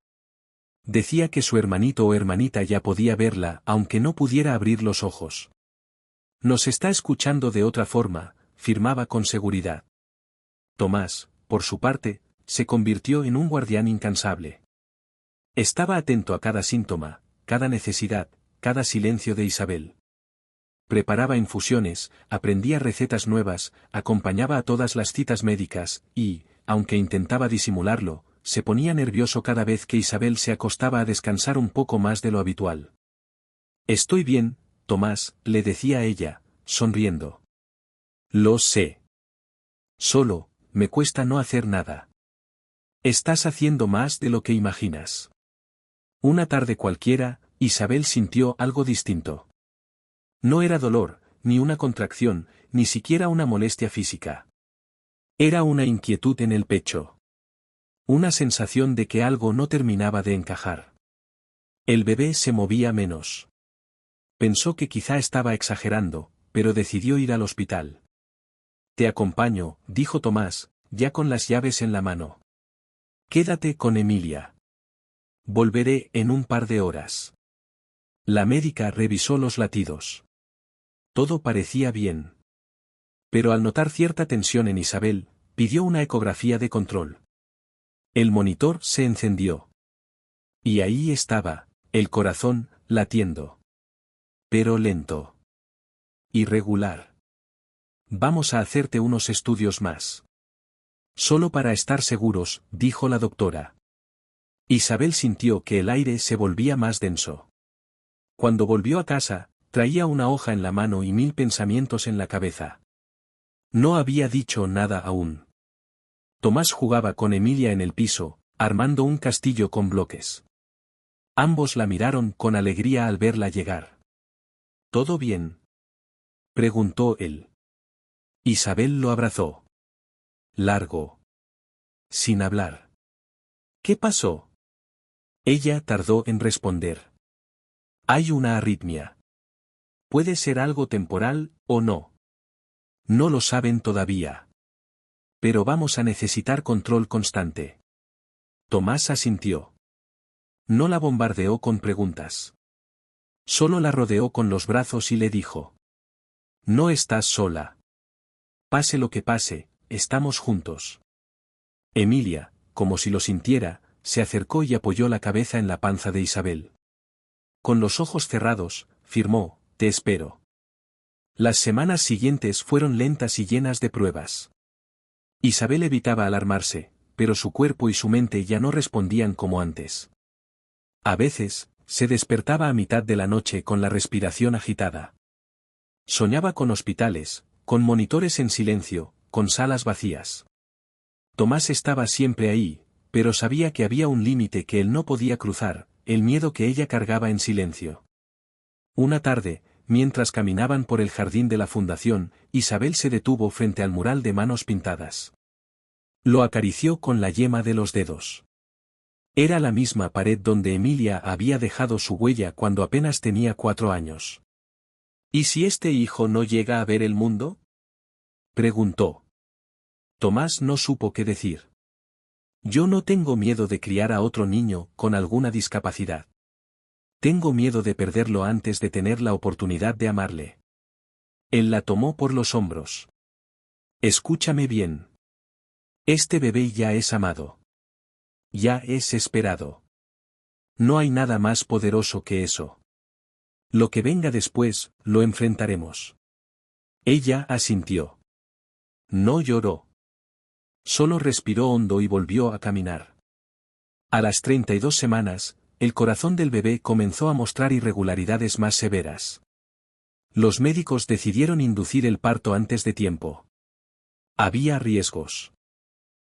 Decía que su hermanito o hermanita ya podía verla aunque no pudiera abrir los ojos. Nos está escuchando de otra forma, firmaba con seguridad. Tomás, por su parte, se convirtió en un guardián incansable. Estaba atento a cada síntoma, cada necesidad, cada silencio de Isabel. Preparaba infusiones, aprendía recetas nuevas, acompañaba a todas las citas médicas, y, aunque intentaba disimularlo, se ponía nervioso cada vez que Isabel se acostaba a descansar un poco más de lo habitual. Estoy bien, Tomás, le decía ella, sonriendo. Lo sé. Solo, me cuesta no hacer nada. Estás haciendo más de lo que imaginas. Una tarde cualquiera, Isabel sintió algo distinto. No era dolor, ni una contracción, ni siquiera una molestia física. Era una inquietud en el pecho. Una sensación de que algo no terminaba de encajar. El bebé se movía menos. Pensó que quizá estaba exagerando, pero decidió ir al hospital. Te acompaño, dijo Tomás, ya con las llaves en la mano. Quédate con Emilia. Volveré en un par de horas. La médica revisó los latidos. Todo parecía bien. Pero al notar cierta tensión en Isabel, pidió una ecografía de control. El monitor se encendió. Y ahí estaba, el corazón, latiendo. Pero lento. Irregular. Vamos a hacerte unos estudios más. Solo para estar seguros, dijo la doctora. Isabel sintió que el aire se volvía más denso. Cuando volvió a casa, traía una hoja en la mano y 1000 pensamientos en la cabeza. No había dicho nada aún. Tomás jugaba con Emilia en el piso, armando un castillo con bloques. Ambos la miraron con alegría al verla llegar. ¿Todo bien?, preguntó él. Isabel lo abrazó. Largo. Sin hablar. ¿Qué pasó? Ella tardó en responder. Hay una arritmia. Puede ser algo temporal, o no. No lo saben todavía. Pero vamos a necesitar control constante. Tomás asintió. No la bombardeó con preguntas. Solo la rodeó con los brazos y le dijo. No estás sola. Pase lo que pase, estamos juntos. Emilia, como si lo sintiera, se acercó y apoyó la cabeza en la panza de Isabel. Con los ojos cerrados, firmó, te espero. Las semanas siguientes fueron lentas y llenas de pruebas. Isabel evitaba alarmarse, pero su cuerpo y su mente ya no respondían como antes. A veces, se despertaba a mitad de la noche con la respiración agitada. Soñaba con hospitales, con monitores en silencio, con salas vacías. Tomás estaba siempre ahí, pero sabía que había un límite que él no podía cruzar, el miedo que ella cargaba en silencio. Una tarde, mientras caminaban por el jardín de la fundación, Isabel se detuvo frente al mural de manos pintadas. Lo acarició con la yema de los dedos. Era la misma pared donde Emilia había dejado su huella cuando apenas tenía 4 años. ¿Y si este hijo no llega a ver el mundo?, preguntó. Tomás no supo qué decir. Yo no tengo miedo de criar a otro niño con alguna discapacidad. Tengo miedo de perderlo antes de tener la oportunidad de amarle. Él la tomó por los hombros. Escúchame bien. Este bebé ya es amado. Ya es esperado. No hay nada más poderoso que eso. Lo que venga después, lo enfrentaremos. Ella asintió. No lloró. Solo respiró hondo y volvió a caminar. A las 32 semanas, el corazón del bebé comenzó a mostrar irregularidades más severas. Los médicos decidieron inducir el parto antes de tiempo. Había riesgos.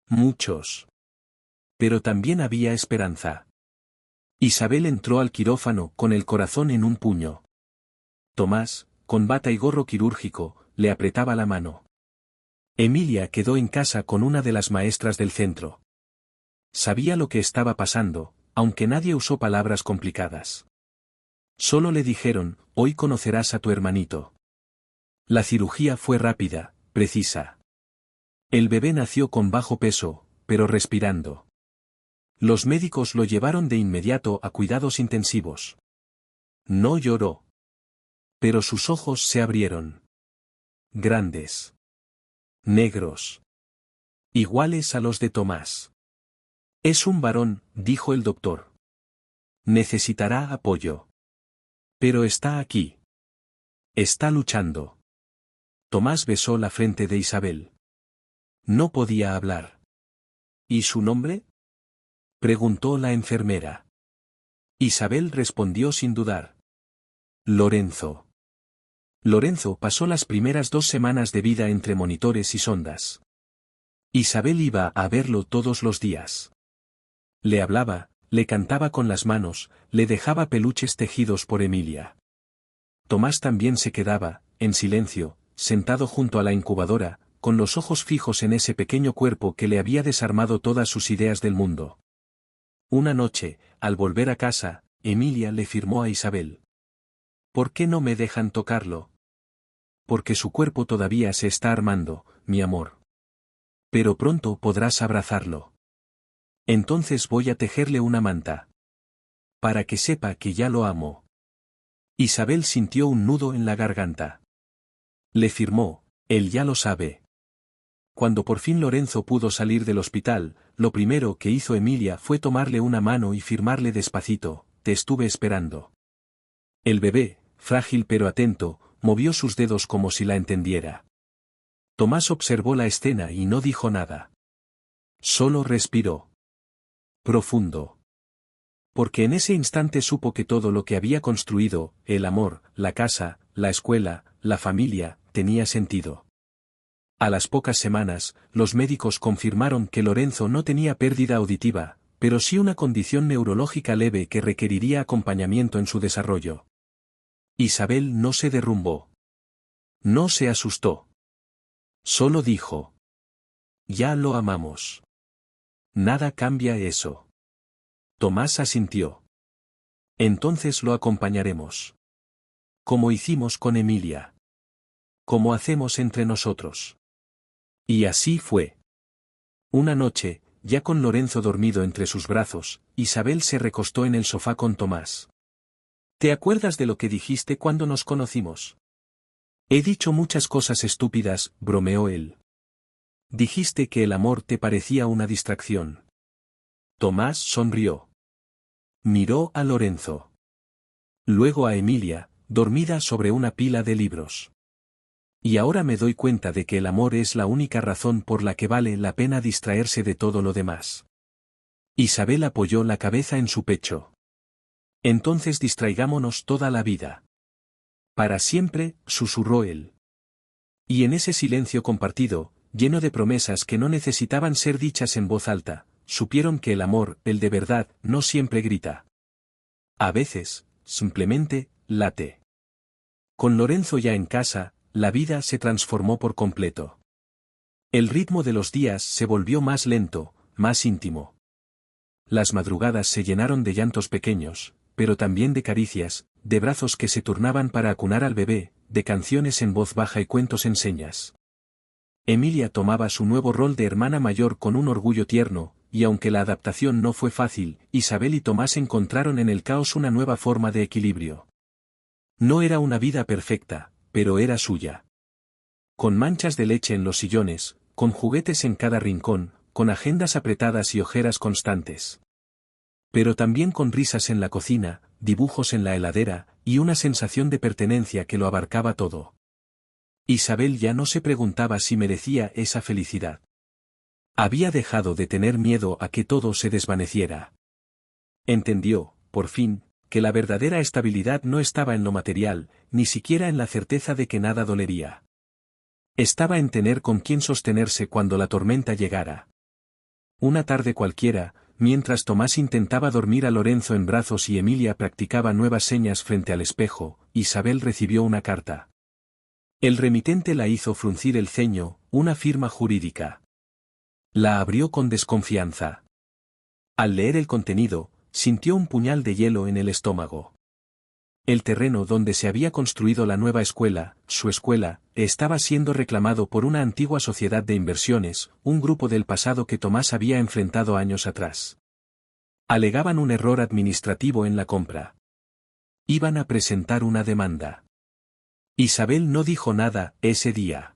Muchos. Pero también había esperanza. Isabel entró al quirófano con el corazón en un puño. Tomás, con bata y gorro quirúrgico, le apretaba la mano. Emilia quedó en casa con una de las maestras del centro. Sabía lo que estaba pasando, aunque nadie usó palabras complicadas. Solo le dijeron, hoy conocerás a tu hermanito. La cirugía fue rápida, precisa. El bebé nació con bajo peso, pero respirando. Los médicos lo llevaron de inmediato a cuidados intensivos. No lloró. Pero sus ojos se abrieron. Grandes. Negros. Iguales a los de Tomás. Es un varón, dijo el doctor. Necesitará apoyo. Pero está aquí. Está luchando. Tomás besó la frente de Isabel. No podía hablar. ¿Y su nombre? Preguntó la enfermera. Isabel respondió sin dudar. Lorenzo. Lorenzo pasó las primeras 2 semanas de vida entre monitores y sondas. Isabel iba a verlo todos los días. Le hablaba, le cantaba con las manos, le dejaba peluches tejidos por Emilia. Tomás también se quedaba, en silencio, sentado junto a la incubadora, con los ojos fijos en ese pequeño cuerpo que le había desarmado todas sus ideas del mundo. Una noche, al volver a casa, Emilia le firmó a Isabel. ¿Por qué no me dejan tocarlo? Porque su cuerpo todavía se está armando, mi amor. Pero pronto podrás abrazarlo. Entonces voy a tejerle una manta. Para que sepa que ya lo amo. Isabel sintió un nudo en la garganta. Le firmó, él ya lo sabe. Cuando por fin Lorenzo pudo salir del hospital, lo primero que hizo Emilia fue tomarle una mano y firmarle despacito, te estuve esperando. El bebé, frágil pero atento, movió sus dedos como si la entendiera. Tomás observó la escena y no dijo nada. Solo respiró. Profundo. Porque en ese instante supo que todo lo que había construido, el amor, la casa, la escuela, la familia, tenía sentido. A las pocas semanas, los médicos confirmaron que Lorenzo no tenía pérdida auditiva, pero sí una condición neurológica leve que requeriría acompañamiento en su desarrollo. Isabel no se derrumbó. No se asustó. Solo dijo. Ya lo amamos. Nada cambia eso. Tomás asintió. Entonces lo acompañaremos. Como hicimos con Emilia. Como hacemos entre nosotros. Y así fue. Una noche, ya con Lorenzo dormido entre sus brazos, Isabel se recostó en el sofá con Tomás. ¿Te acuerdas de lo que dijiste cuando nos conocimos? He dicho muchas cosas estúpidas, bromeó él. Dijiste que el amor te parecía una distracción. Tomás sonrió. Miró a Lorenzo. Luego a Emilia, dormida sobre una pila de libros. Y ahora me doy cuenta de que el amor es la única razón por la que vale la pena distraerse de todo lo demás. Isabel apoyó la cabeza en su pecho. Entonces distraigámonos toda la vida. Para siempre, susurró él. Y en ese silencio compartido, lleno de promesas que no necesitaban ser dichas en voz alta, supieron que el amor, el de verdad, no siempre grita. A veces, simplemente, late. Con Lorenzo ya en casa, la vida se transformó por completo. El ritmo de los días se volvió más lento, más íntimo. Las madrugadas se llenaron de llantos pequeños, pero también de caricias, de brazos que se turnaban para acunar al bebé, de canciones en voz baja y cuentos en señas. Emilia tomaba su nuevo rol de hermana mayor con un orgullo tierno, y aunque la adaptación no fue fácil, Isabel y Tomás encontraron en el caos una nueva forma de equilibrio. No era una vida perfecta, pero era suya. Con manchas de leche en los sillones, con juguetes en cada rincón, con agendas apretadas y ojeras constantes. Pero también con risas en la cocina, dibujos en la heladera, y una sensación de pertenencia que lo abarcaba todo. Isabel ya no se preguntaba si merecía esa felicidad. Había dejado de tener miedo a que todo se desvaneciera. Entendió, por fin, que la verdadera estabilidad no estaba en lo material, ni siquiera en la certeza de que nada dolería. Estaba en tener con quién sostenerse cuando la tormenta llegara. Una tarde cualquiera, mientras Tomás intentaba dormir a Lorenzo en brazos y Emilia practicaba nuevas señas frente al espejo, Isabel recibió una carta. El remitente la hizo fruncir el ceño, una firma jurídica. La abrió con desconfianza. Al leer el contenido, sintió un puñal de hielo en el estómago. El terreno donde se había construido la nueva escuela, su escuela, estaba siendo reclamado por una antigua sociedad de inversiones, un grupo del pasado que Tomás había enfrentado años atrás. Alegaban un error administrativo en la compra. Iban a presentar una demanda. Isabel no dijo nada ese día.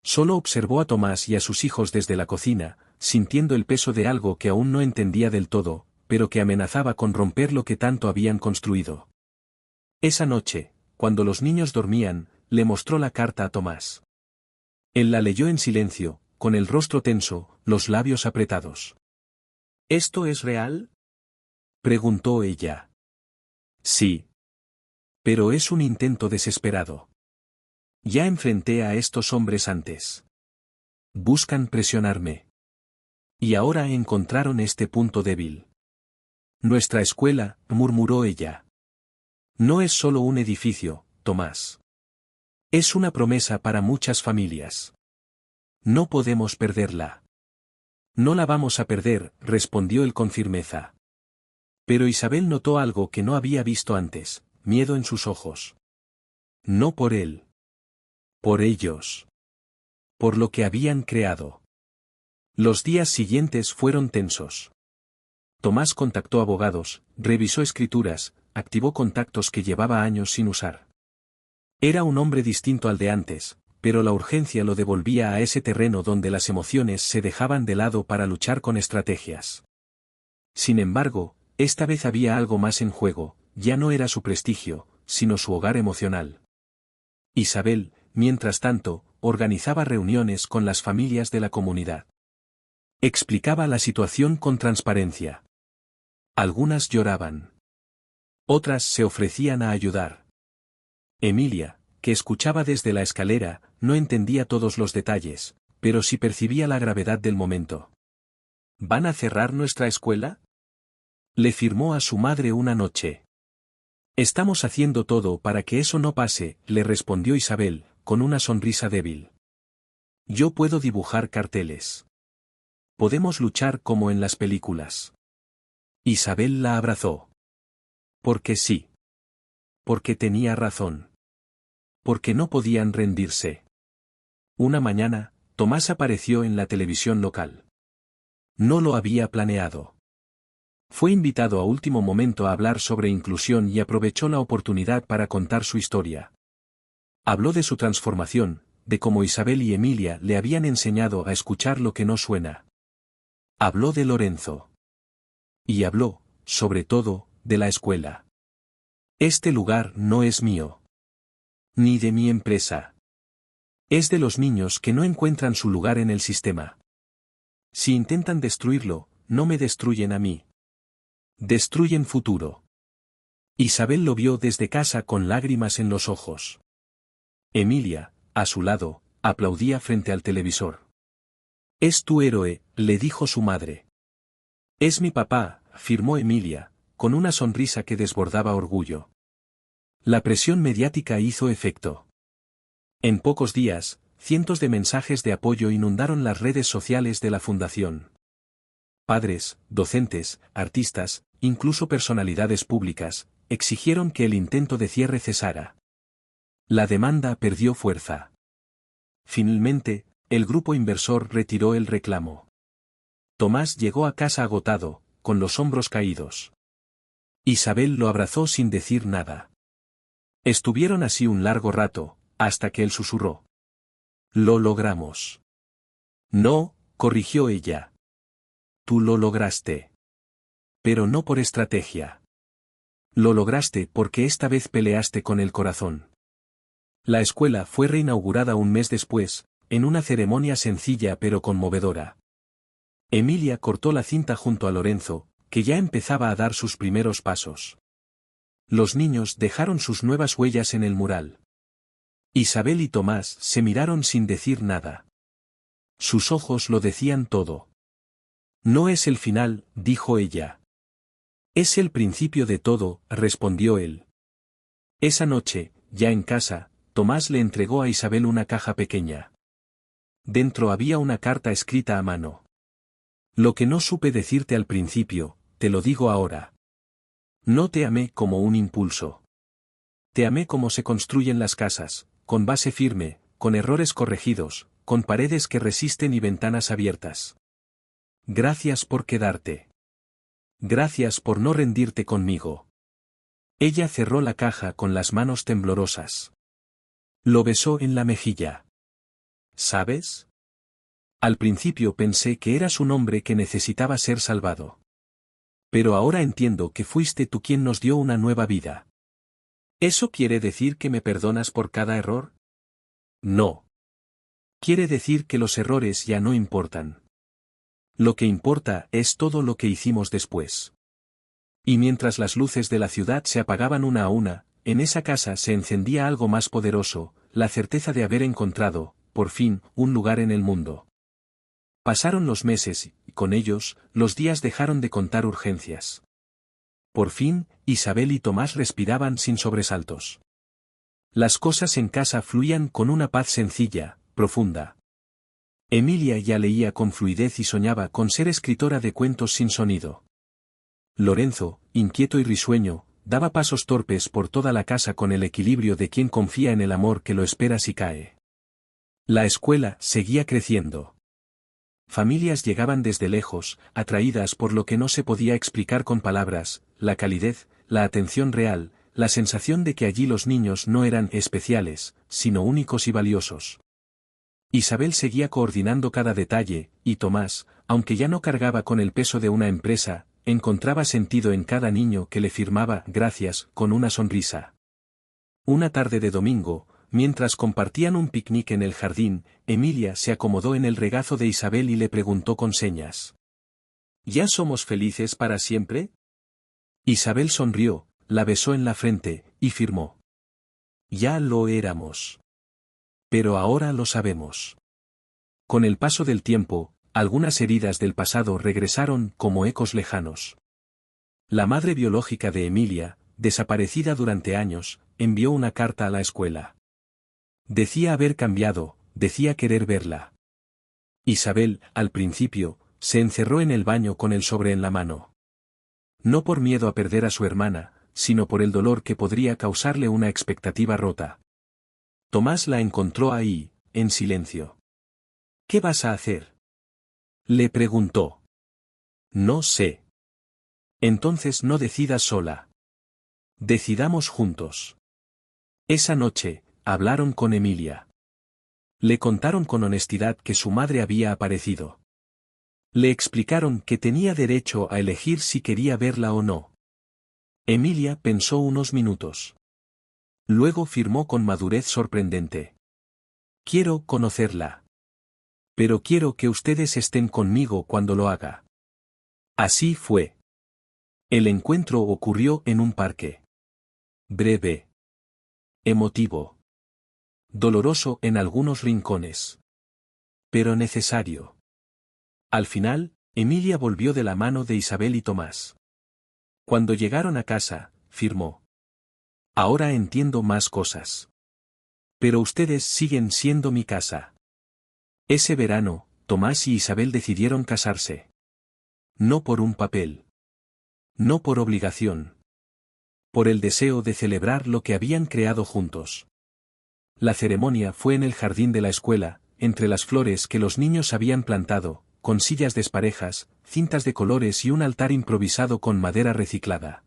Solo observó a Tomás y a sus hijos desde la cocina, sintiendo el peso de algo que aún no entendía del todo, pero que amenazaba con romper lo que tanto habían construido. Esa noche, cuando los niños dormían, le mostró la carta a Tomás. Él la leyó en silencio, con el rostro tenso, los labios apretados. ¿Esto es real? Preguntó ella. Sí. Pero es un intento desesperado. Ya enfrenté a estos hombres antes. Buscan presionarme. Y ahora encontraron este punto débil. Nuestra escuela, murmuró ella. No es solo un edificio, Tomás. Es una promesa para muchas familias. No podemos perderla. No la vamos a perder, respondió él con firmeza. Pero Isabel notó algo que no había visto antes, miedo en sus ojos. No por él. Por ellos. Por lo que habían creado. Los días siguientes fueron tensos. Tomás contactó abogados, revisó escrituras, activó contactos que llevaba años sin usar. Era un hombre distinto al de antes, pero la urgencia lo devolvía a ese terreno donde las emociones se dejaban de lado para luchar con estrategias. Sin embargo, esta vez había algo más en juego, ya no era su prestigio, sino su hogar emocional. Isabel, mientras tanto, organizaba reuniones con las familias de la comunidad. Explicaba la situación con transparencia. Algunas lloraban. Otras se ofrecían a ayudar. Emilia, que escuchaba desde la escalera, no entendía todos los detalles, pero sí percibía la gravedad del momento. ¿Van a cerrar nuestra escuela?, le firmó a su madre una noche. Estamos haciendo todo para que eso no pase, le respondió Isabel, con una sonrisa débil. Yo puedo dibujar carteles. Podemos luchar como en las películas. Isabel la abrazó. Porque sí. Porque tenía razón. Porque no podían rendirse. Una mañana, Tomás apareció en la televisión local. No lo había planeado. Fue invitado a último momento a hablar sobre inclusión y aprovechó la oportunidad para contar su historia. Habló de su transformación, de cómo Isabel y Emilia le habían enseñado a escuchar lo que no suena. Habló de Lorenzo. Y habló, sobre todo, de la escuela. Este lugar no es mío. Ni de mi empresa. Es de los niños que no encuentran su lugar en el sistema. Si intentan destruirlo, no me destruyen a mí. Destruyen futuro. Isabel lo vio desde casa con lágrimas en los ojos. Emilia, a su lado, aplaudía frente al televisor. Es tu héroe, le dijo su madre. Es mi papá, afirmó Emilia, con una sonrisa que desbordaba orgullo. La presión mediática hizo efecto. En pocos días, cientos de mensajes de apoyo inundaron las redes sociales de la fundación. Padres, docentes, artistas, incluso personalidades públicas, exigieron que el intento de cierre cesara. La demanda perdió fuerza. Finalmente, el grupo inversor retiró el reclamo. Tomás llegó a casa agotado, con los hombros caídos. Isabel lo abrazó sin decir nada. Estuvieron así un largo rato, hasta que él susurró. Lo logramos. No, corrigió ella. Tú lo lograste. Pero no por estrategia. Lo lograste porque esta vez peleaste con el corazón. La escuela fue reinaugurada un mes después, en una ceremonia sencilla pero conmovedora. Emilia cortó la cinta junto a Lorenzo, que ya empezaba a dar sus primeros pasos. Los niños dejaron sus nuevas huellas en el mural. Isabel y Tomás se miraron sin decir nada. Sus ojos lo decían todo. No es el final, dijo ella. Es el principio de todo, respondió él. Esa noche, ya en casa, Tomás le entregó a Isabel una caja pequeña. Dentro había una carta escrita a mano. Lo que no supe decirte al principio, te lo digo ahora. No te amé como un impulso. Te amé como se construyen las casas, con base firme, con errores corregidos, con paredes que resisten y ventanas abiertas. Gracias por quedarte. Gracias por no rendirte conmigo. Ella cerró la caja con las manos temblorosas. Lo besó en la mejilla. ¿Sabes? Al principio pensé que eras un hombre que necesitaba ser salvado. Pero ahora entiendo que fuiste tú quien nos dio una nueva vida. ¿Eso quiere decir que me perdonas por cada error? No. Quiere decir que los errores ya no importan. Lo que importa es todo lo que hicimos después. Y mientras las luces de la ciudad se apagaban una a una, en esa casa se encendía algo más poderoso, la certeza de haber encontrado, por fin, un lugar en el mundo. Pasaron los meses, y con ellos, los días dejaron de contar urgencias. Por fin, Isabel y Tomás respiraban sin sobresaltos. Las cosas en casa fluían con una paz sencilla, profunda. Emilia ya leía con fluidez y soñaba con ser escritora de cuentos sin sonido. Lorenzo, inquieto y risueño, daba pasos torpes por toda la casa con el equilibrio de quien confía en el amor que lo espera si cae. La escuela seguía creciendo. Familias llegaban desde lejos, atraídas por lo que no se podía explicar con palabras, la calidez, la atención real, la sensación de que allí los niños no eran especiales, sino únicos y valiosos. Isabel seguía coordinando cada detalle, y Tomás, aunque ya no cargaba con el peso de una empresa, encontraba sentido en cada niño que le firmaba gracias con una sonrisa. Una tarde de domingo, mientras compartían un picnic en el jardín, Emilia se acomodó en el regazo de Isabel y le preguntó con señas. ¿Ya somos felices para siempre? Isabel sonrió, la besó en la frente, y firmó. Ya lo éramos. Pero ahora lo sabemos. Con el paso del tiempo, algunas heridas del pasado regresaron como ecos lejanos. La madre biológica de Emilia, desaparecida durante años, envió una carta a la escuela. Decía haber cambiado, decía querer verla. Isabel, al principio, se encerró en el baño con el sobre en la mano. No por miedo a perder a su hermana, sino por el dolor que podría causarle una expectativa rota. Tomás la encontró ahí, en silencio. ¿Qué vas a hacer?, le preguntó. No sé. Entonces no decidas sola. Decidamos juntos. Esa noche, hablaron con Emilia. Le contaron con honestidad que su madre había aparecido. Le explicaron que tenía derecho a elegir si quería verla o no. Emilia pensó unos minutos. Luego firmó con madurez sorprendente. Quiero conocerla. Pero quiero que ustedes estén conmigo cuando lo haga. Así fue. El encuentro ocurrió en un parque. Breve. Emotivo. Doloroso en algunos rincones. Pero necesario. Al final, Emilia volvió de la mano de Isabel y Tomás. Cuando llegaron a casa, firmó. Ahora entiendo más cosas. Pero ustedes siguen siendo mi casa. Ese verano, Tomás y Isabel decidieron casarse. No por un papel. No por obligación. Por el deseo de celebrar lo que habían creado juntos. La ceremonia fue en el jardín de la escuela, entre las flores que los niños habían plantado, con sillas desparejas, cintas de colores y un altar improvisado con madera reciclada.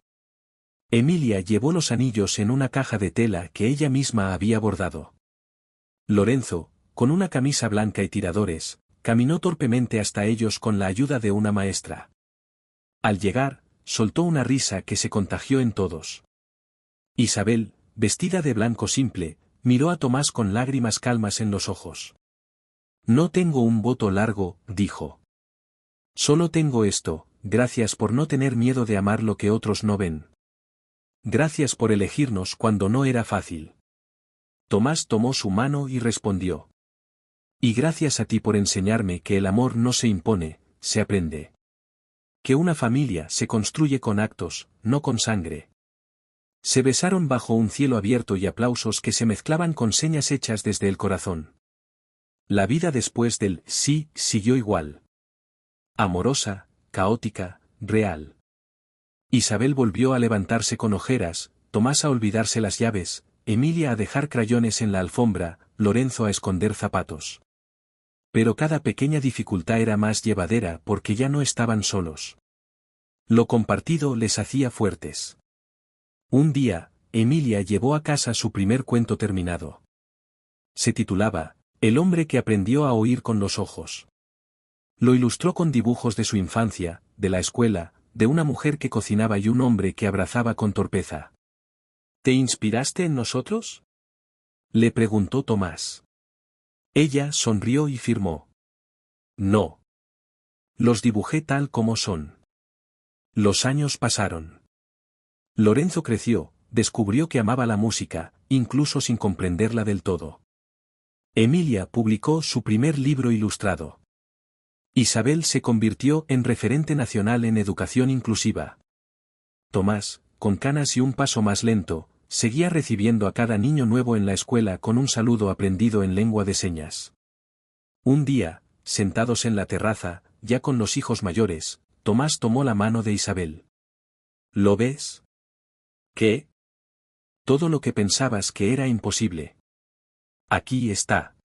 Emilia llevó los anillos en una caja de tela que ella misma había bordado. Lorenzo, con una camisa blanca y tiradores, caminó torpemente hasta ellos con la ayuda de una maestra. Al llegar, soltó una risa que se contagió en todos. Isabel, vestida de blanco simple, miró a Tomás con lágrimas calmas en los ojos. No tengo un voto largo, dijo. Solo tengo esto, gracias por no tener miedo de amar lo que otros no ven. Gracias por elegirnos cuando no era fácil. Tomás tomó su mano y respondió. Y gracias a ti por enseñarme que el amor no se impone, se aprende. Que una familia se construye con actos, no con sangre. Se besaron bajo un cielo abierto y aplausos que se mezclaban con señas hechas desde el corazón. La vida después del sí siguió igual. Amorosa, caótica, real. Isabel volvió a levantarse con ojeras, Tomás a olvidarse las llaves, Emilia a dejar crayones en la alfombra, Lorenzo a esconder zapatos. Pero cada pequeña dificultad era más llevadera porque ya no estaban solos. Lo compartido les hacía fuertes. Un día, Emilia llevó a casa su primer cuento terminado. Se titulaba, El hombre que aprendió a oír con los ojos. Lo ilustró con dibujos de su infancia, de la escuela, de una mujer que cocinaba y un hombre que abrazaba con torpeza. ¿Te inspiraste en nosotros?, le preguntó Tomás. Ella sonrió y firmó. No. Los dibujé tal como son. Los años pasaron. Lorenzo creció, descubrió que amaba la música, incluso sin comprenderla del todo. Emilia publicó su primer libro ilustrado. Isabel se convirtió en referente nacional en educación inclusiva. Tomás, con canas y un paso más lento, seguía recibiendo a cada niño nuevo en la escuela con un saludo aprendido en lengua de señas. Un día, sentados en la terraza, ya con los hijos mayores, Tomás tomó la mano de Isabel. ¿Lo ves? ¿Qué? Todo lo que pensabas que era imposible. Aquí está.